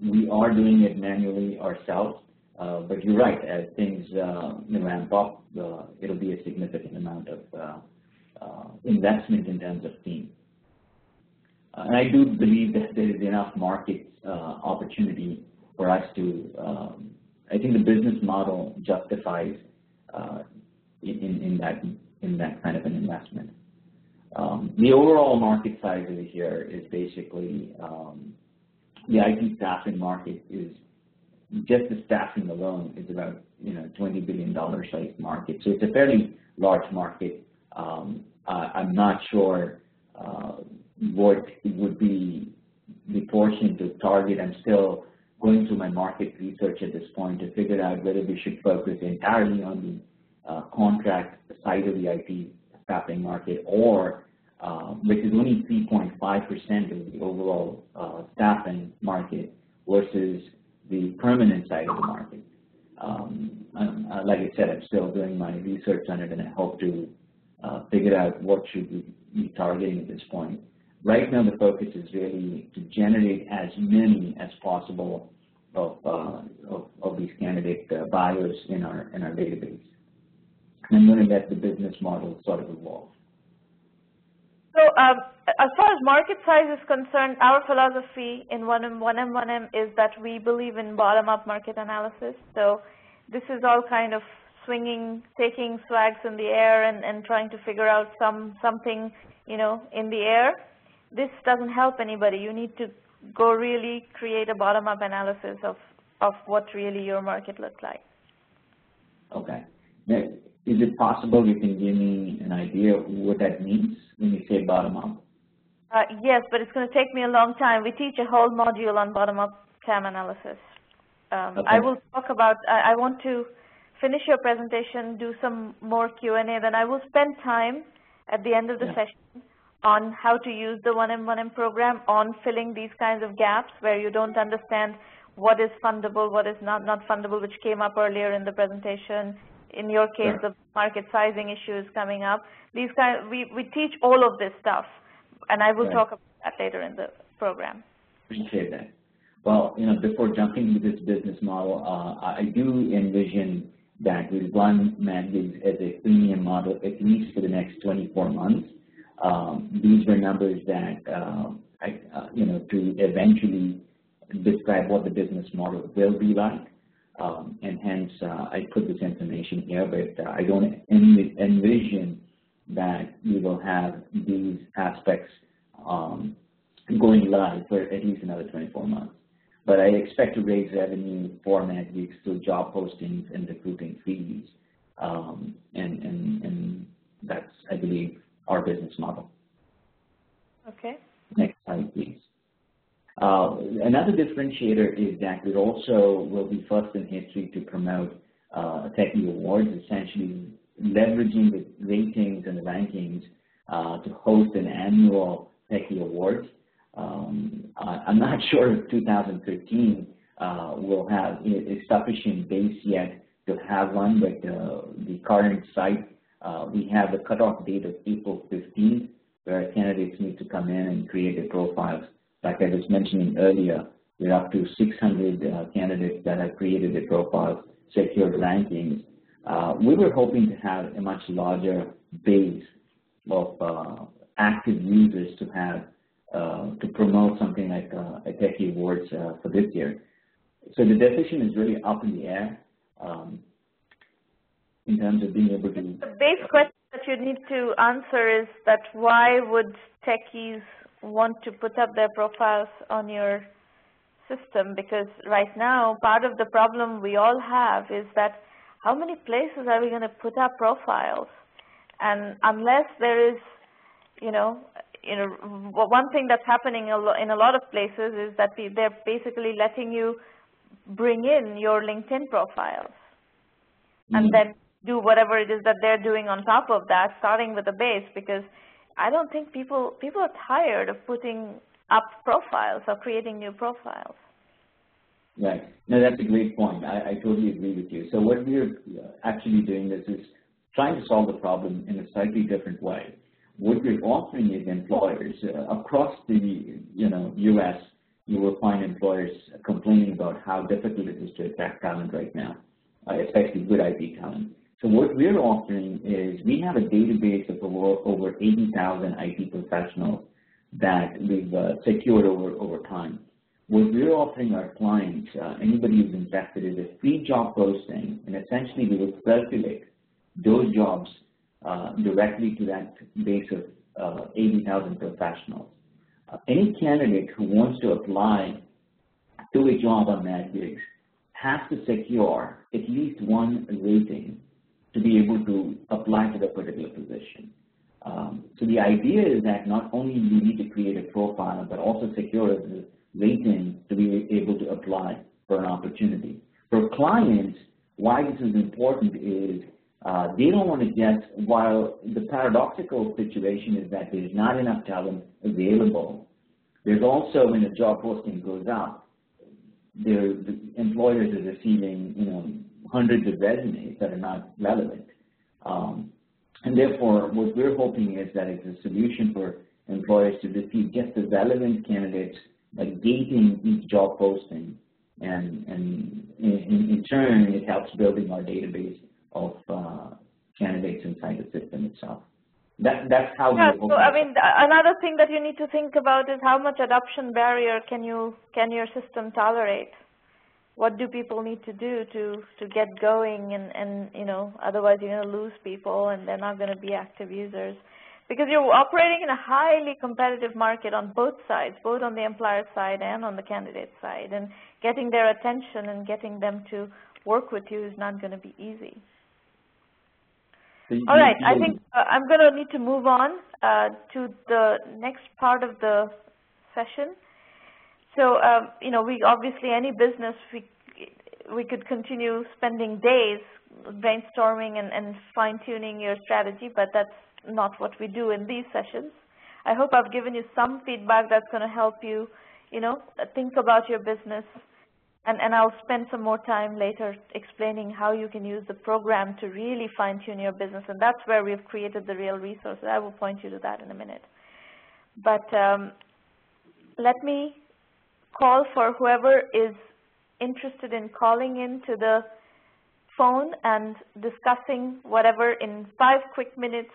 we are doing it manually ourselves, but you're right. As things ramp up, it'll be a significant amount of investment in terms of team. And I do believe that there is enough market opportunity for us to. I think the business model justifies in that kind of an investment. The overall market size over here is basically the IT staffing market is just the staffing alone is about $20 billion size market. So it's a fairly large market. I'm not sure what it would be the portion to target. I'm still going through my market research at this point to figure out whether we should focus entirely on the contract side of the IT staffing market, or which is only 3.5% of the overall staffing market versus the permanent side of the market. Like I said, I'm still doing my research on it, and I hope to figure out what should we be targeting at this point. Right now, the focus is really to generate as many as possible of these candidate buyers in our database. And I'm going to let the business model sort of evolve. So as far as market size is concerned, our philosophy in 1M is that we believe in bottom-up market analysis. So this is all kind of swinging, taking swags in the air and trying to figure out something, in the air. This doesn't help anybody. You need to go really create a bottom-up analysis of what really your market looks like. Okay. Now, is it possible you can give me an idea of what that means when you say bottom-up? Yes, but it's going to take me a long time. We teach a whole module on bottom-up TAM analysis. Okay. I will talk about, I want to finish your presentation, do some more Q&A, then I will spend time at the end of the session on how to use the 1M program, on filling these kinds of gaps where you don't understand what is fundable, what is not fundable, which came up earlier in the presentation. In your case, the market sizing issue is coming up. We teach all of this stuff, and I will talk about that later in the program. Appreciate that. Well, before jumping into this business model, I do envision that we run MadGigs as a premium model at least for the next 24 months. These were numbers that, to eventually describe what the business model will be like. And hence, I put this information here, but I don't envision that we will have these aspects going live for at least another 24 months. But I expect to raise revenue for MadGigs through job postings and recruiting fees, and that's, I believe, our business model. Okay. Next slide, please. Another differentiator is that we also will be first in history to promote Techie Awards, essentially leveraging the ratings and the rankings to host an annual Techie Awards. I'm not sure if 2013 will have a sufficient base yet to have one, but the current site, we have the cutoff date of April 15th, where candidates need to come in and create their profiles. Like I was mentioning earlier, we're up to 600 candidates that have created their profiles, secured rankings. We were hoping to have a much larger base of active users to have to promote something like a Techie Awards for this year. So the decision is really up in the air in terms of being able to. The base question that you need to answer is that why would techies want to put up their profiles on your system, because right now part of the problem we all have is that how many places are we going to put up profiles? And unless there is, one thing that's happening in a lot of places is that they're basically letting you bring in your LinkedIn profiles and then do whatever it is that they're doing on top of that, starting with a base, because I don't think people are tired of putting up profiles or creating new profiles. Right. No, that's a great point. I totally agree with you. So what we're actually doing is trying to solve the problem in a slightly different way. What we're offering is employers across the U.S. You will find employers complaining about how difficult it is to attract talent right now, especially good IT talent. So what we're offering is we have a database of over 80,000 IT professionals that we've secured over time. What we're offering our clients, anybody who's interested, is a free job posting, and essentially we will circulate those jobs directly to that base of 80,000 professionals. Any candidate who wants to apply to a job on MadGigs has to secure at least one rating to be able to apply to the particular position. So the idea is that not only do you need to create a profile, but also secure the rating to be able to apply for an opportunity. For clients, why this is important is they don't want to get, while the paradoxical situation is that there's not enough talent available, there's also, when a job posting goes out, the employers are receiving, hundreds of resumes that are not relevant. And therefore, what we're hoping is that it's a solution for employers to receive just the relevant candidates by gating each job posting, and in turn, it helps building our database of candidates inside the system itself. That's how we so I mean, another thing that you need to think about is how much adoption barrier can your system tolerate? What do people need to do to get going, and otherwise you're going to lose people and they're not going to be active users, because you're operating in a highly competitive market on both sides, both on the employer side and on the candidate side, and getting their attention and getting them to work with you is not going to be easy. All right, I think I'm going to need to move on to the next part of the session. So, we obviously, any business, we could continue spending days brainstorming and fine-tuning your strategy, but that's not what we do in these sessions. I hope I've given you some feedback that's going to help you, think about your business, and I'll spend some more time later explaining how you can use the program to really fine-tune your business, and that's where we've created the real resources. I will point you to that in a minute. But let me call for whoever is interested in calling in to the phone and discussing whatever in 5 quick minutes,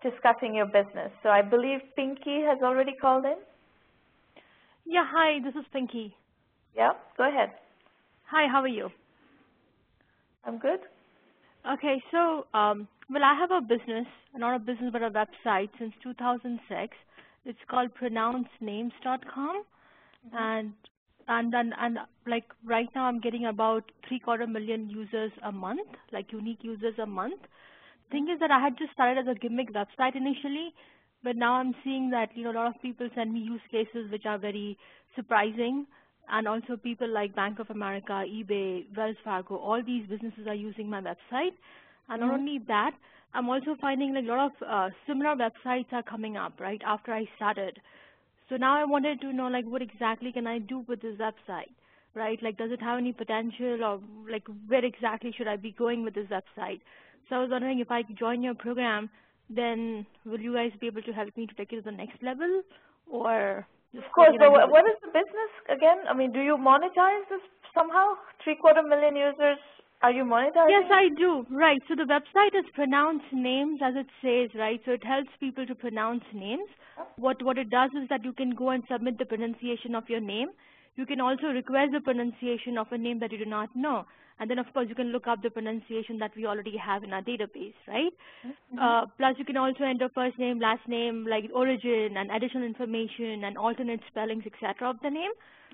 discussing your business. So I believe Pinky has already called in. Yeah, hi, this is Pinky. Yeah, go ahead. Hi, how are you? I'm good. Okay, so, well, I have a business, not a business, but a website since 2006. It's called pronouncenames.com. And like right now I'm getting about 750,000 users a month, like unique users a month. Thing is that I had just started as a gimmick website initially, but now I'm seeing that a lot of people send me use cases which are very surprising, and also people like Bank of America, eBay, Wells Fargo, all these businesses are using my website. And not only that, I'm also finding like a lot of similar websites are coming up right after I started. So now I wanted to know, like, what exactly can I do with this website, right? Like, does it have any potential, or like where exactly should I be going with this website? So I was wondering if I join your program, then will you guys be able to help me to take it to the next level, or just, of course. So what is the business again? I mean, do you monetize this somehow? 750,000 users. Are you monetizing? Yes, I do. Right. So the website is Pronounce Names, as it says, right? So it helps people to pronounce names. What it does is that you can go and submit the pronunciation of your name. You can also request the pronunciation of a name that you do not know. And then, of course, you can look up the pronunciation that we already have in our database, right? Plus, you can also enter first name, last name, like origin and additional information and alternate spellings, etc. of the name,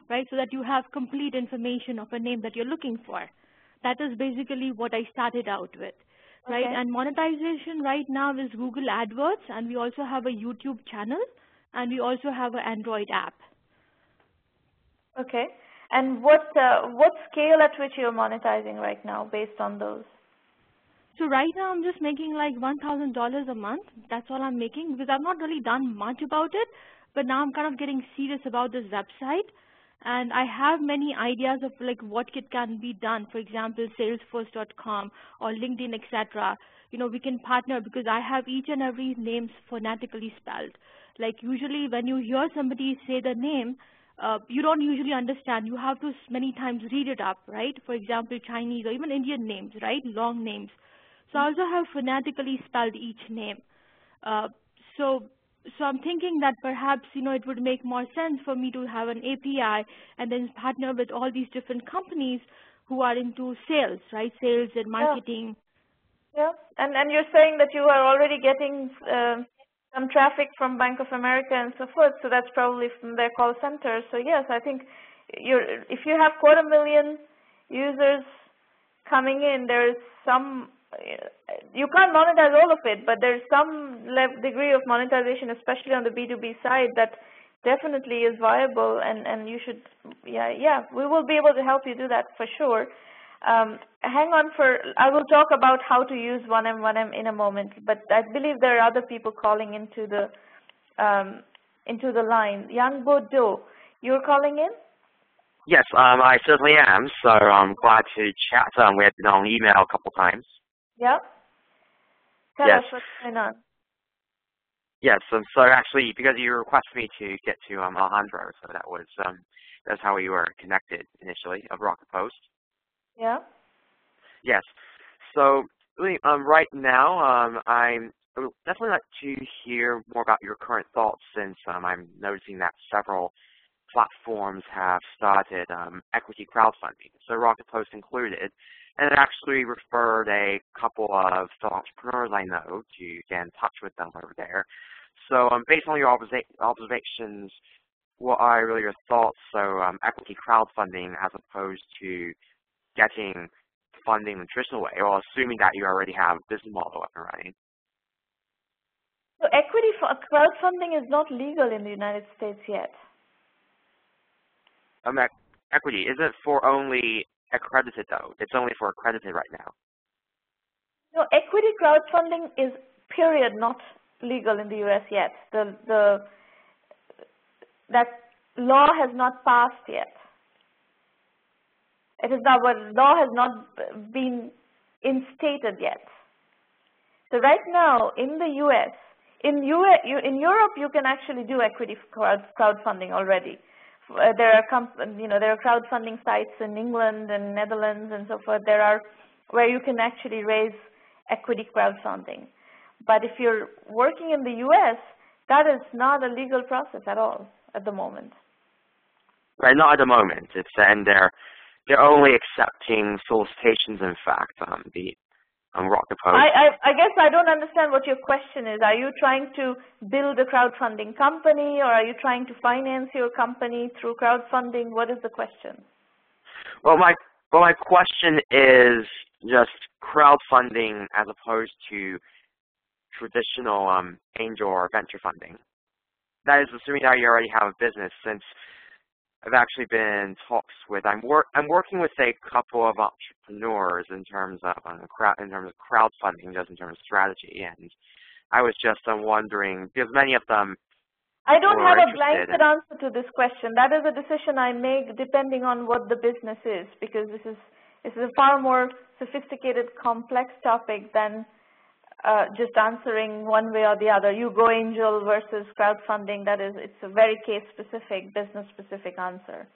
right? So that you have complete information of a name that you're looking for. That is basically what I started out with, right? Okay. And monetization right now is Google AdWords, and we also have a YouTube channel, and we also have an Android app. Okay. And what scale at which you're monetizing right now based on those? So right now I'm just making like $1,000 a month. That's all I'm making because I've not really done much about it, but now I'm kind of getting serious about this website. And I have many ideas of like what it can be done. For example, Salesforce.com or LinkedIn, etc. You know, we can partner because I have each and every name phonetically spelled. Like usually when you hear somebody say the name, you don't usually understand. You have to many times read it up, right? For example, Chinese or even Indian names, right? Long names. So I also have phonetically spelled each name. So I'm thinking that perhaps, you know, it would make more sense for me to have an API and then partner with all these different companies who are into sales, right? Sales and marketing. Yeah. And you're saying that you are already getting some traffic from Bank of America and so forth, so that's probably from their call center. So yes, I think if you have 250,000 users coming in, there's some, you can't monetize all of it, but there's some degree of monetization, especially on the B2B side, that definitely is viable, and you should, we will be able to help you do that for sure. Hang on I will talk about how to use 1M in a moment, but I believe there are other people calling into the line. Yang Bo Do, you're calling in? Yes, I certainly am. So I'm glad to chat. We have been on email a couple times. Yeah. Tell us what's going on. Yes, so actually, because you requested me to get to Alejandro, so that was that's how we were connected initially of Rocket Post. Yeah. Yes. So really, right now, I would definitely like to hear more about your current thoughts, since I'm noticing that several platforms have started equity crowdfunding, so Rocket Post included, and it actually referred a couple of entrepreneurs I know to get in touch with them over there. So based on your observations, what are really your thoughts? So equity crowdfunding as opposed to getting funding the traditional way, or assuming that you already have a business model up and running? So equity crowdfunding is not legal in the United States yet. Equity, is it for only accredited though? It's only for accredited right now. No, equity crowdfunding is period not legal in the US yet. That law has not passed yet. It is not, law has not been instated yet. So right now in the US, in Europe you can actually do equity crowdfunding already. There are crowdfunding sites in England and Netherlands and so forth. There are where you can actually raise equity crowdfunding. But if you're working in the US, that is not a legal process at all at the moment. Right, not at the moment. And they're only accepting solicitations. In fact, on Rocket Post. I guess I don't understand what your question is. Are you trying to build a crowdfunding company, or are you trying to finance your company through crowdfunding? What is the question? Well, my question is just crowdfunding as opposed to traditional angel or venture funding. That is assuming that you already have a business, since I've actually been in talks with. I'm working with a couple of entrepreneurs in terms of crowdfunding, just in terms of strategy, and I was just wondering, because many of them. I don't have a blanket answer to this question. That is a decision I make depending on what the business is, because this is a far more sophisticated, complex topic than just answering one way or the other. You go angel versus crowdfunding, it's a very case-specific, business-specific answer.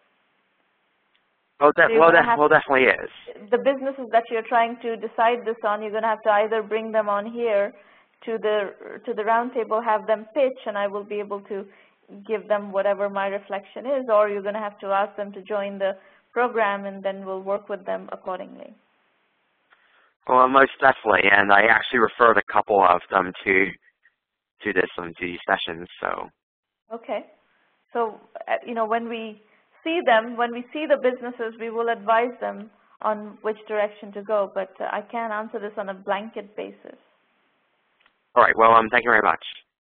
Well, definitely is. The businesses that you're trying to decide this on, you're going to have to either bring them on here to the roundtable, have them pitch, and I will be able to give them whatever my reflection is, or you're going to have to ask them to join the program, and then we'll work with them accordingly. Well, most definitely, and I actually referred a couple of them to these sessions. So. Okay. So when we see them, when we see the businesses, we will advise them on which direction to go. But I can't answer this on a blanket basis. All right. Well, thank you very much.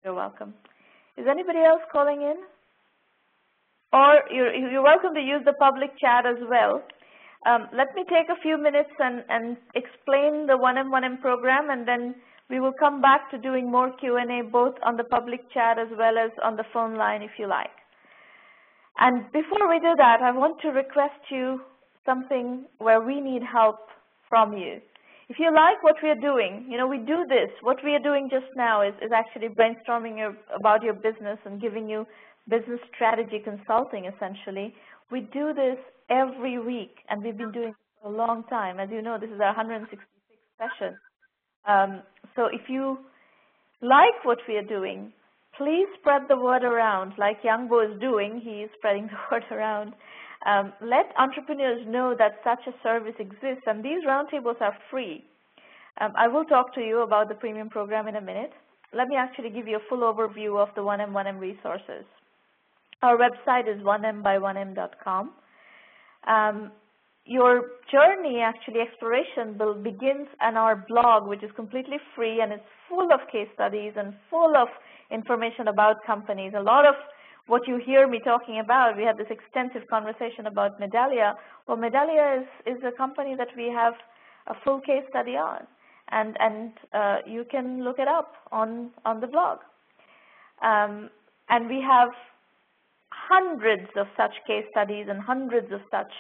You're welcome. Is anybody else calling in? Or you're welcome to use the public chat as well. Let me take a few minutes and explain the 1M1M program, and then we will come back to doing more Q&A both on the public chat as well as on the phone line if you like. And before we do that, I want to request you something where we need help from you. If you like what we are doing, we do this. What we are doing just now is actually brainstorming about your business and giving you business strategy consulting, essentially. We do this every week, and we've been doing it for a long time. As you know, this is our 166th session. So if you like what we are doing, please spread the word around, like Yangbo is doing. He is spreading the word around. Let entrepreneurs know that such a service exists, and these roundtables are free. I will talk to you about the premium program in a minute. Let me actually give you a full overview of the 1M1M resources. Our website is 1mby1m.com. Your journey, actually, exploration begins on our blog, which is completely free, and it's full of case studies and full of information about companies. A lot of what you hear me talking about, we had this extensive conversation about Medallia. Well, Medallia is a company that we have a full case study on, and you can look it up on the blog. And we have hundreds of such case studies and hundreds of such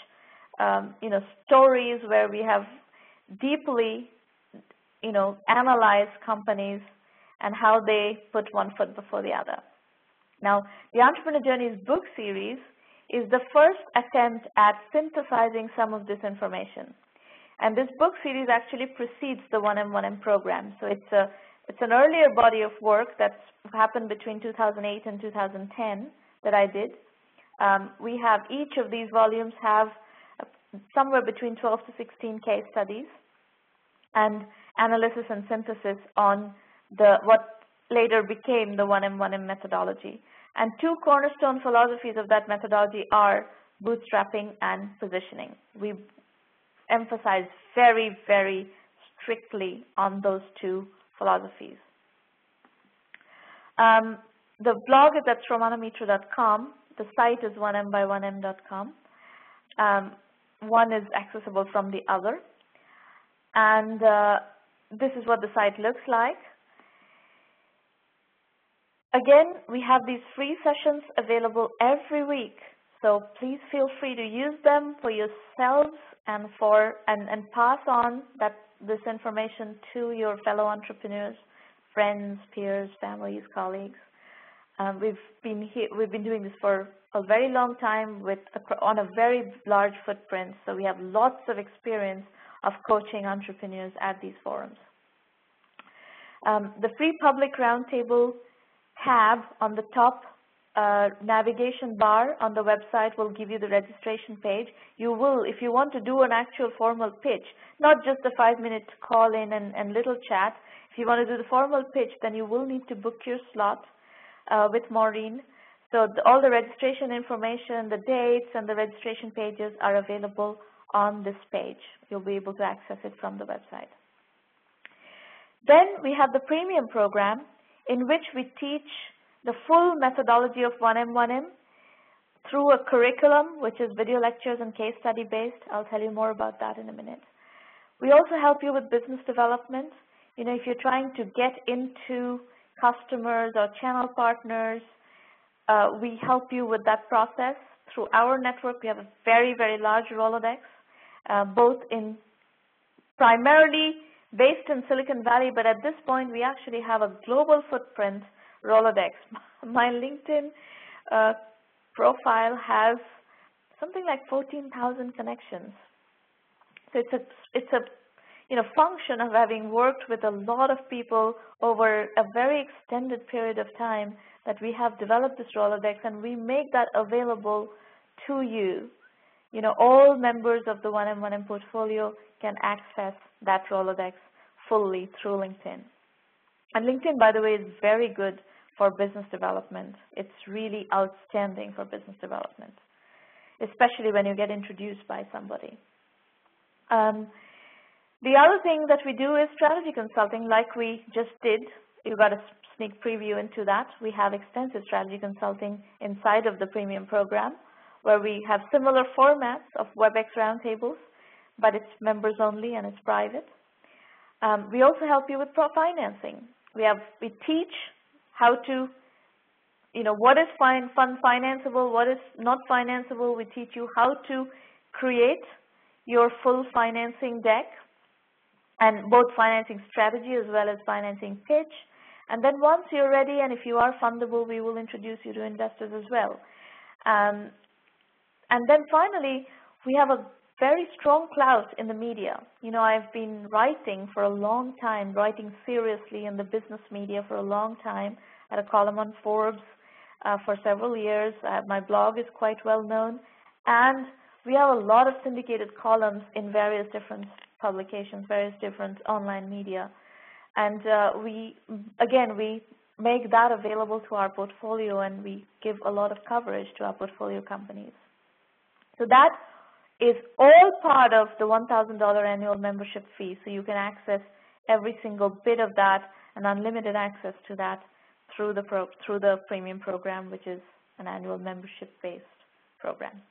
stories where we have deeply, analyzed companies and how they put one foot before the other. Now, the Entrepreneur Journeys book series is the first attempt at synthesizing some of this information. And this book series actually precedes the 1M1M program. So it's an earlier body of work that's happened between 2008 and 2010 that I did. We have each of these volumes have somewhere between 12 to 16 case studies and analysis and synthesis on what later became the 1M1M methodology. And two cornerstone philosophies of that methodology are bootstrapping and positioning. We emphasize very, very strictly on those two philosophies. The blog is at sramanamitra.com. The site is 1mby1m.com. One is accessible from the other. And this is what the site looks like. Again, we have these free sessions available every week. So please feel free to use them for yourselves and and pass on this information to your fellow entrepreneurs, friends, peers, families, colleagues. We've been doing this for a very long time on a very large footprint. So we have lots of experience of coaching entrepreneurs at these forums. The free public roundtable tab on the top navigation bar on the website will give you the registration page. You will, if you want to do an actual formal pitch, not just a 5-minute call in and little chat, if you want to do the formal pitch, then you will need to book your slot with Maureen. So all the registration information, the dates, and the registration pages are available on this page. You'll be able to access it from the website. Then we have the premium program, in which we teach the full methodology of 1M1M through a curriculum, which is video lectures and case study based. I'll tell you more about that in a minute. We also help you with business development. If you're trying to get into customers or channel partners, we help you with that process. Through our network, we have a very, very large Rolodex, both in primarily based in Silicon Valley, but at this point, we actually have a global footprint Rolodex. My LinkedIn profile has something like 14,000 connections. So it's a function of having worked with a lot of people over a very extended period of time that we have developed this Rolodex, and we make that available to you. All members of the 1M1M portfolio can access that Rolodex fully through LinkedIn. And LinkedIn, by the way, is very good for business development. It's really outstanding for business development, especially when you get introduced by somebody. The other thing that we do is strategy consulting, like we just did. You got a sneak preview into that. We have extensive strategy consulting inside of the premium program, where we have similar formats of WebEx roundtables, but it's members only and it's private. We also help you with financing. We teach how to, what is fund financeable, what is not financeable. We teach you how to create your full financing deck, and both financing strategy as well as financing pitch. And then once you're ready, and if you are fundable, we will introduce you to investors as well. And then finally, we have a very strong clout in the media. I've been writing for a long time, writing seriously in the business media for a long time. I had a column on Forbes for several years. My blog is quite well known. And we have a lot of syndicated columns in various different publications, various different online media. And we make that available to our portfolio, and we give a lot of coverage to our portfolio companies. So that is all part of the $1,000 annual membership fee. So you can access every single bit of that and unlimited access to that through the premium program, which is an annual membership-based program.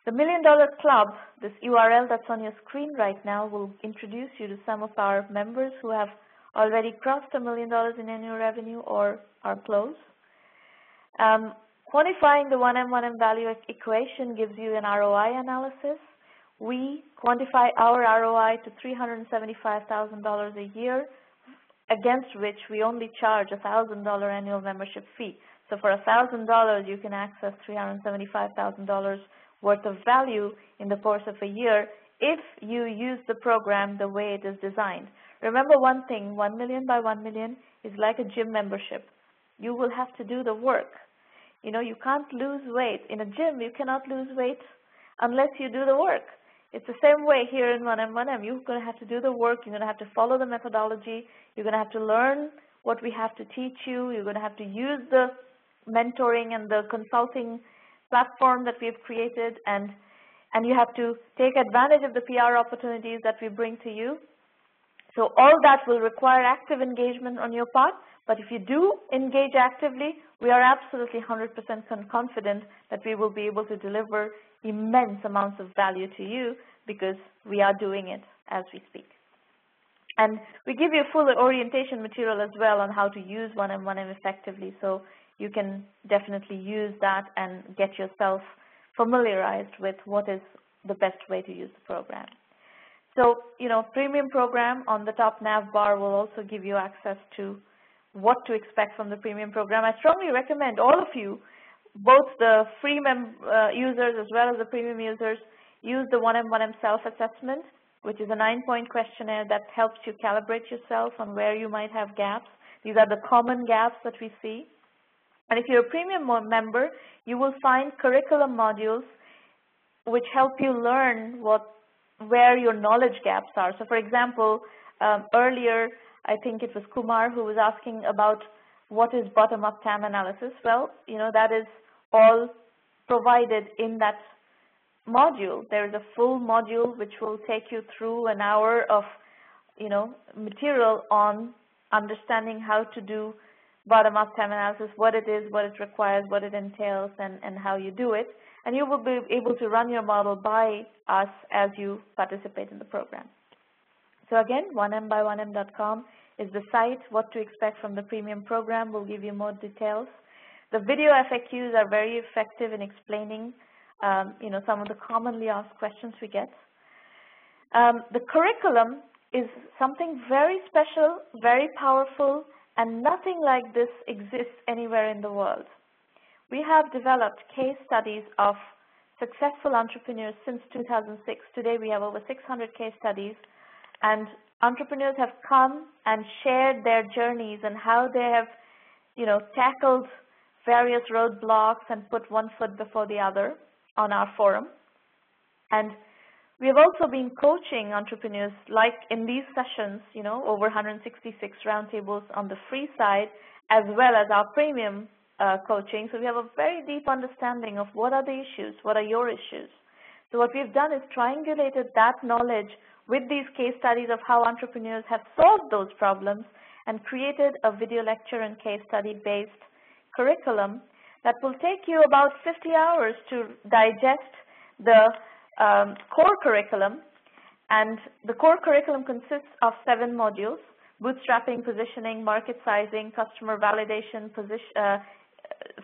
The $1 Million Club, this URL that's on your screen right now, will introduce you to some of our members who have already crossed $1 million in annual revenue or are close. Quantifying the 1M1M value equation gives you an ROI analysis. We quantify our ROI to $375,000 a year, against which we only charge a $1,000 annual membership fee. So for $1,000, you can access $375,000 worth of value in the course of a year if you use the program the way it is designed. Remember one thing, 1 million by 1 million is like a gym membership. You will have to do the work. You can't lose weight. In a gym, you cannot lose weight unless you do the work. It's the same way here in 1M1M. You're going to have to do the work. You're going to have to follow the methodology. You're going to have to learn what we have to teach you. You're going to have to use the mentoring and the consulting platform that we've created, and you have to take advantage of the PR opportunities that we bring to you. So all that will require active engagement on your part, but if you do engage actively, we are absolutely 100% confident that we will be able to deliver immense amounts of value to you because we are doing it as we speak. And we give you full orientation material as well on how to use 1M1M effectively, so you can definitely use that and get yourself familiarized with what is the best way to use the program. So, premium program on the top nav bar will also give you access to what to expect from the premium program. I strongly recommend all of you, both the free users as well as the premium users, use the 1M1M self-assessment, which is a 9-point questionnaire that helps you calibrate yourself on where you might have gaps. These are the common gaps that we see. And if you're a premium member, you will find curriculum modules which help you learn where your knowledge gaps are. So for example, earlier, I think it was Kumar who was asking about what is bottom-up TAM analysis. Well, that is all provided in that module. There is a full module which will take you through an hour of, material on understanding how to do bottom-up TAM analysis, what it is, what it requires, what it entails, and how you do it. And you will be able to run your model by us as you participate in the program. So again, 1mby1m.com is the site. What to expect from the premium program will give you more details. The video FAQs are very effective in explaining, some of the commonly asked questions we get. The curriculum is something very special, very powerful, and nothing like this exists anywhere in the world. We have developed case studies of successful entrepreneurs since 2006. Today we have over 600 case studies and entrepreneurs have come and shared their journeys and how they have, tackled various roadblocks and put one foot before the other on our forum. And we have also been coaching entrepreneurs, like in these sessions, over 166 roundtables on the free side, as well as our premium coaching. So we have a very deep understanding of what are the issues, what are your issues. So what we've done is triangulated that knowledge with these case studies of how entrepreneurs have solved those problems and created a video lecture and case study based curriculum that will take you about 50 hours to digest the core curriculum. And the core curriculum consists of 7 modules: bootstrapping, positioning, market sizing, customer validation,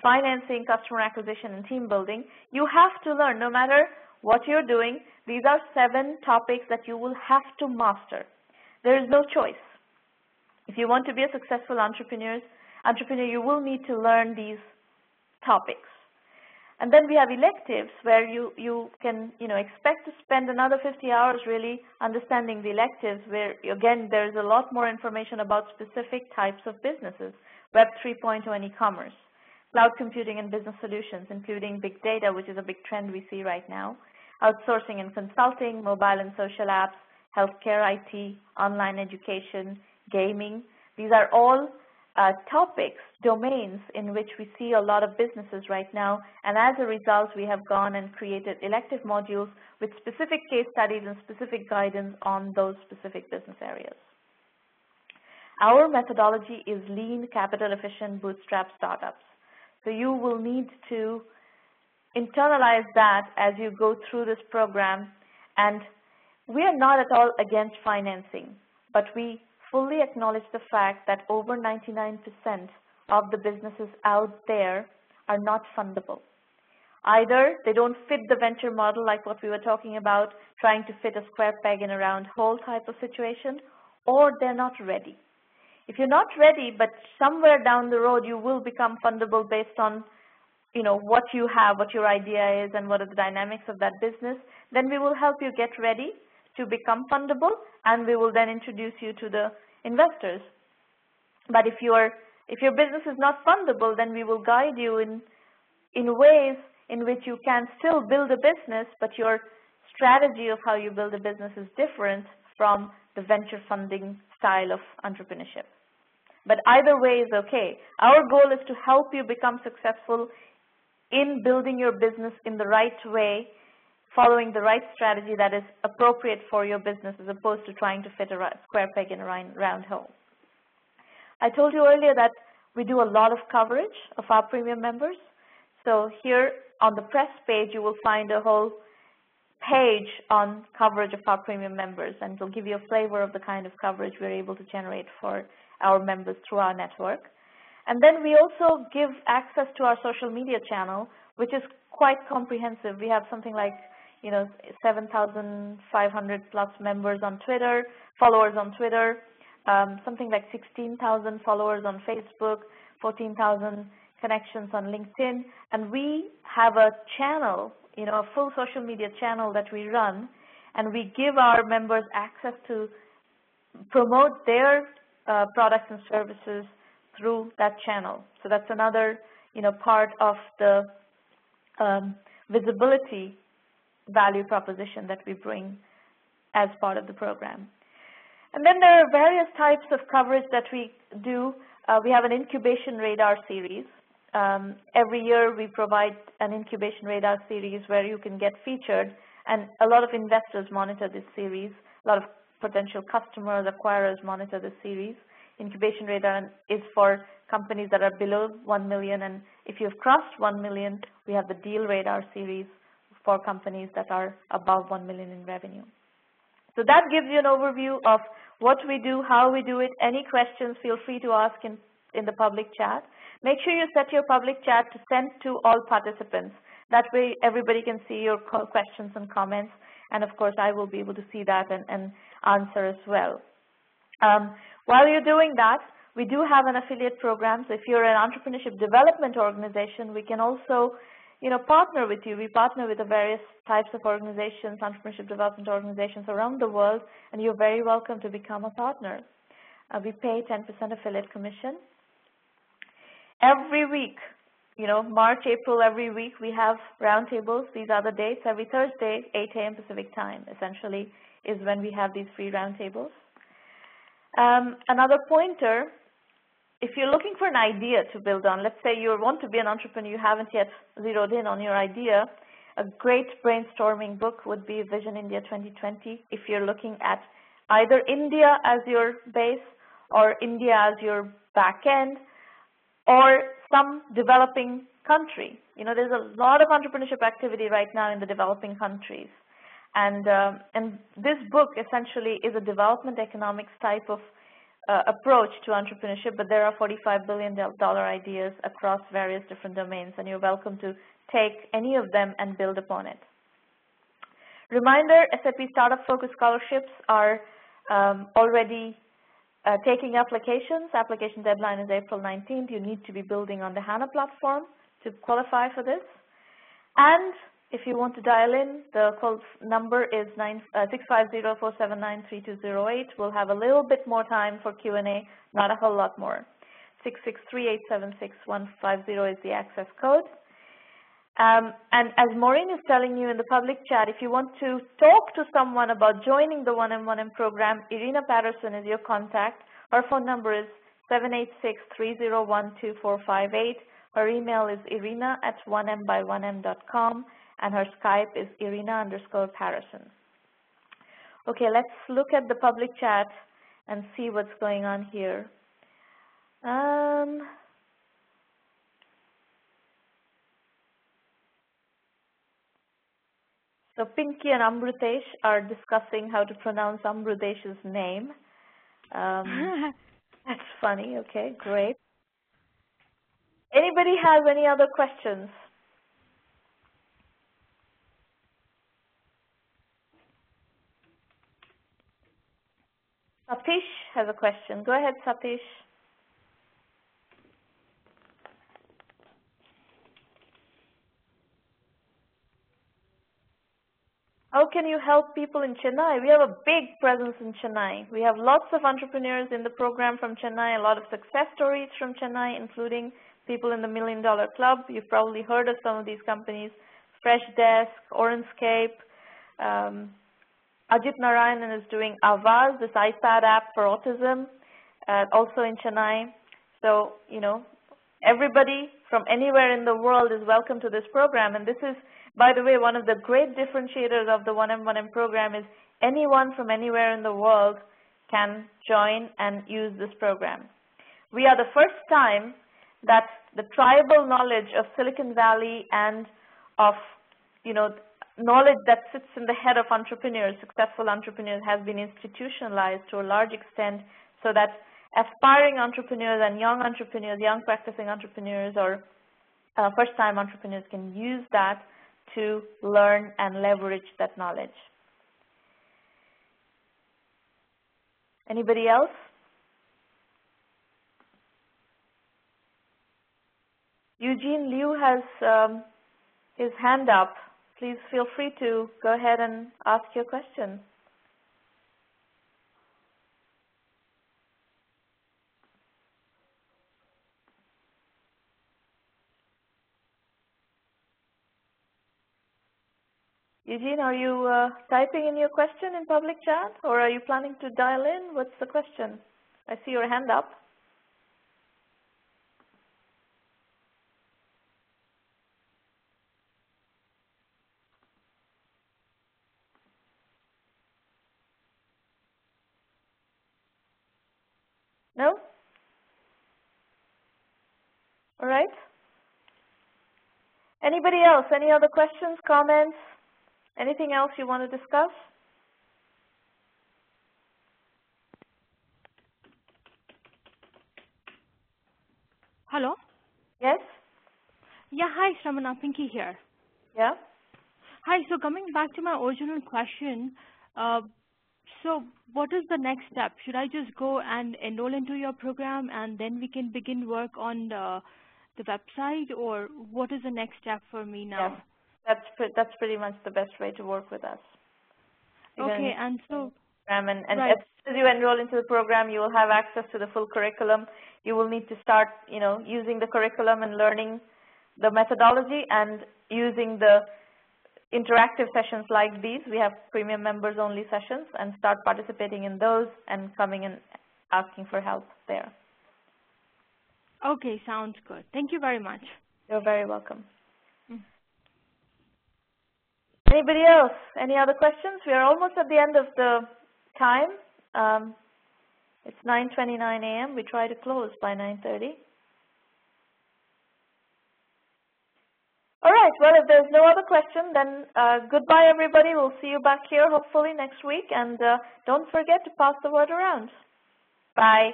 financing, customer acquisition, and team building. You have to learn, no matter what you're doing, these are 7 topics that you will have to master. There is no choice. If you want to be a successful entrepreneur, you will need to learn these topics. And then we have electives where you can expect to spend another 50 hours really understanding the electives, where again there's a lot more information about specific types of businesses: Web 3.0 and e-commerce, cloud computing and business solutions, including big data, which is a big trend we see right now, outsourcing and consulting, mobile and social apps, healthcare, IT, online education, gaming. These are all topics, domains in which we see a lot of businesses right now, and as a result we have gone and created elective modules with specific case studies and specific guidance on those specific business areas. Our methodology is lean, capital efficient, bootstrap startups. So you will need to internalize that as you go through this program. And we are not at all against financing, but we fully acknowledge the fact that over 99% of the businesses out there are not fundable. Either they don't fit the venture model, like what we were talking about, trying to fit a square peg in a round hole type of situation, or they're not ready. If you're not ready, but somewhere down the road you will become fundable based on what you have, what your idea is, and what are the dynamics of that business, then we will help you get ready to become fundable, and we will then introduce you to the investors. But if your business is not fundable, then we will guide you in ways in which you can still build a business, but your strategy of how you build a business is different from the venture funding style of entrepreneurship. But either way is okay. Our goal is to help you become successful in building your business in the right way, following the right strategy that is appropriate for your business, as opposed to trying to fit a square peg in a round hole. I told you earlier that we do a lot of coverage of our premium members. So here on the press page, you will find a whole page on coverage of our premium members, and it will give you a flavor of the kind of coverage we're able to generate for our members through our network. And then we also give access to our social media channel, which is quite comprehensive. We have something like 7,500 plus members on Twitter, followers on Twitter, something like 16,000 followers on Facebook, 14,000 connections on LinkedIn, and we have a channel, a full social media channel that we run, and we give our members access to promote their products and services through that channel. So that's another, part of the visibility value proposition that we bring as part of the program. And then there are various types of coverage that we do. We have an incubation radar series. Every year we provide an incubation radar series where you can get featured, and a lot of investors monitor this series. A lot of potential customers, acquirers monitor this series. Incubation radar is for companies that are below 1 million, and if you've crossed 1 million, we have the deal radar series for companies that are above 1 million in revenue. So that gives you an overview of what we do, how we do it. Any questions, feel free to ask in the public chat. Make sure you set your public chat to send to all participants. That way everybody can see your questions and comments, and of course I will be able to see that and answer as well. While you're doing that, we do have an affiliate program. So if you're an entrepreneurship development organization, we can also partner with you. We partner with the various types of organizations, entrepreneurship development organizations around the world, and you're very welcome to become a partner. We pay 10% affiliate commission. Every week, March, April, every week we have roundtables. These are the dates. Every Thursday, 8 a.m. Pacific time, essentially, is when we have these free roundtables. Another pointer, if you're looking for an idea to build on, let's say you want to be an entrepreneur, you haven't yet zeroed in on your idea, a great brainstorming book would be Vision India 2020 if you're looking at either India as your base or India as your back end, or some developing country. There's a lot of entrepreneurship activity right now in the developing countries. And this book essentially is a development economics type of approach to entrepreneurship, but there are $45 billion ideas across various different domains, and you're welcome to take any of them and build upon it. Reminder, SAP Startup Focus Scholarships are already taking applications. Application deadline is April 19th. You need to be building on the HANA platform to qualify for this. And if you want to dial in, the call number is 650-479-3208. We'll have a little bit more time for Q&A, not a whole lot more. 663-876-150 is the access code. And as Maureen is telling you in the public chat, if you want to talk to someone about joining the 1M1M program, Irina Patterson is your contact. Her phone number is 786-301-2458. Her email is irina@1mby1m.com, and her Skype is irina_Patterson. Okay, let's look at the public chat and see what's going on here. So Pinky and Amrutesh are discussing how to pronounce Amrutesh's name. That's funny. Okay, great. Anybody has any other questions? Satish has a question. Go ahead, Satish. How can you help people in Chennai? We have a big presence in Chennai. We have lots of entrepreneurs in the program from Chennai, a lot of success stories from Chennai, including people in the $1 Million Club. You've probably heard of some of these companies, Freshdesk, Orenscape. Ajit Narayanan is doing Avaz, this iPad app for autism, also in Chennai. So, everybody from anywhere in the world is welcome to this program. And this is, by the way, one of the great differentiators of the 1M1M program is anyone from anywhere in the world can join and use this program. We are the first time that the tribal knowledge of Silicon Valley and of, knowledge that sits in the head of entrepreneurs, successful entrepreneurs, has been institutionalized to a large extent so that aspiring entrepreneurs and young entrepreneurs, young practicing entrepreneurs or first-time entrepreneurs can use that to learn and leverage that knowledge. Anybody else? Eugene Liu has his hand up. Please feel free to go ahead and ask your question. Eugene, are you typing in your question in public chat, or are you planning to dial in? What's the question? I see your hand up. No? All right. Anybody else? Any other questions, comments? Anything else you want to discuss? Hello? Yes? Yeah, hi, Sramana, Pinky here. Yeah? Hi, so coming back to my original question, so what is the next step? Should I just go and enroll into your program and then we can begin work on the website, or what is the next step for me now? Yes, that's pretty much the best way to work with us. Okay, and so and right. as you enroll into the program, you will have access to the full curriculum. You will need to start, using the curriculum and learning the methodology and using the interactive sessions like these. We have premium members only sessions, and start participating in those and coming and asking for help there. Okay, sounds good. Thank you very much. You're very welcome. Anybody else? Any other questions? We are almost at the end of the time. It's 9:29 a.m. We try to close by 9:30. All right. Well, if there's no other question, then goodbye, everybody. We'll see you back here hopefully next week. And don't forget to pass the word around. Bye.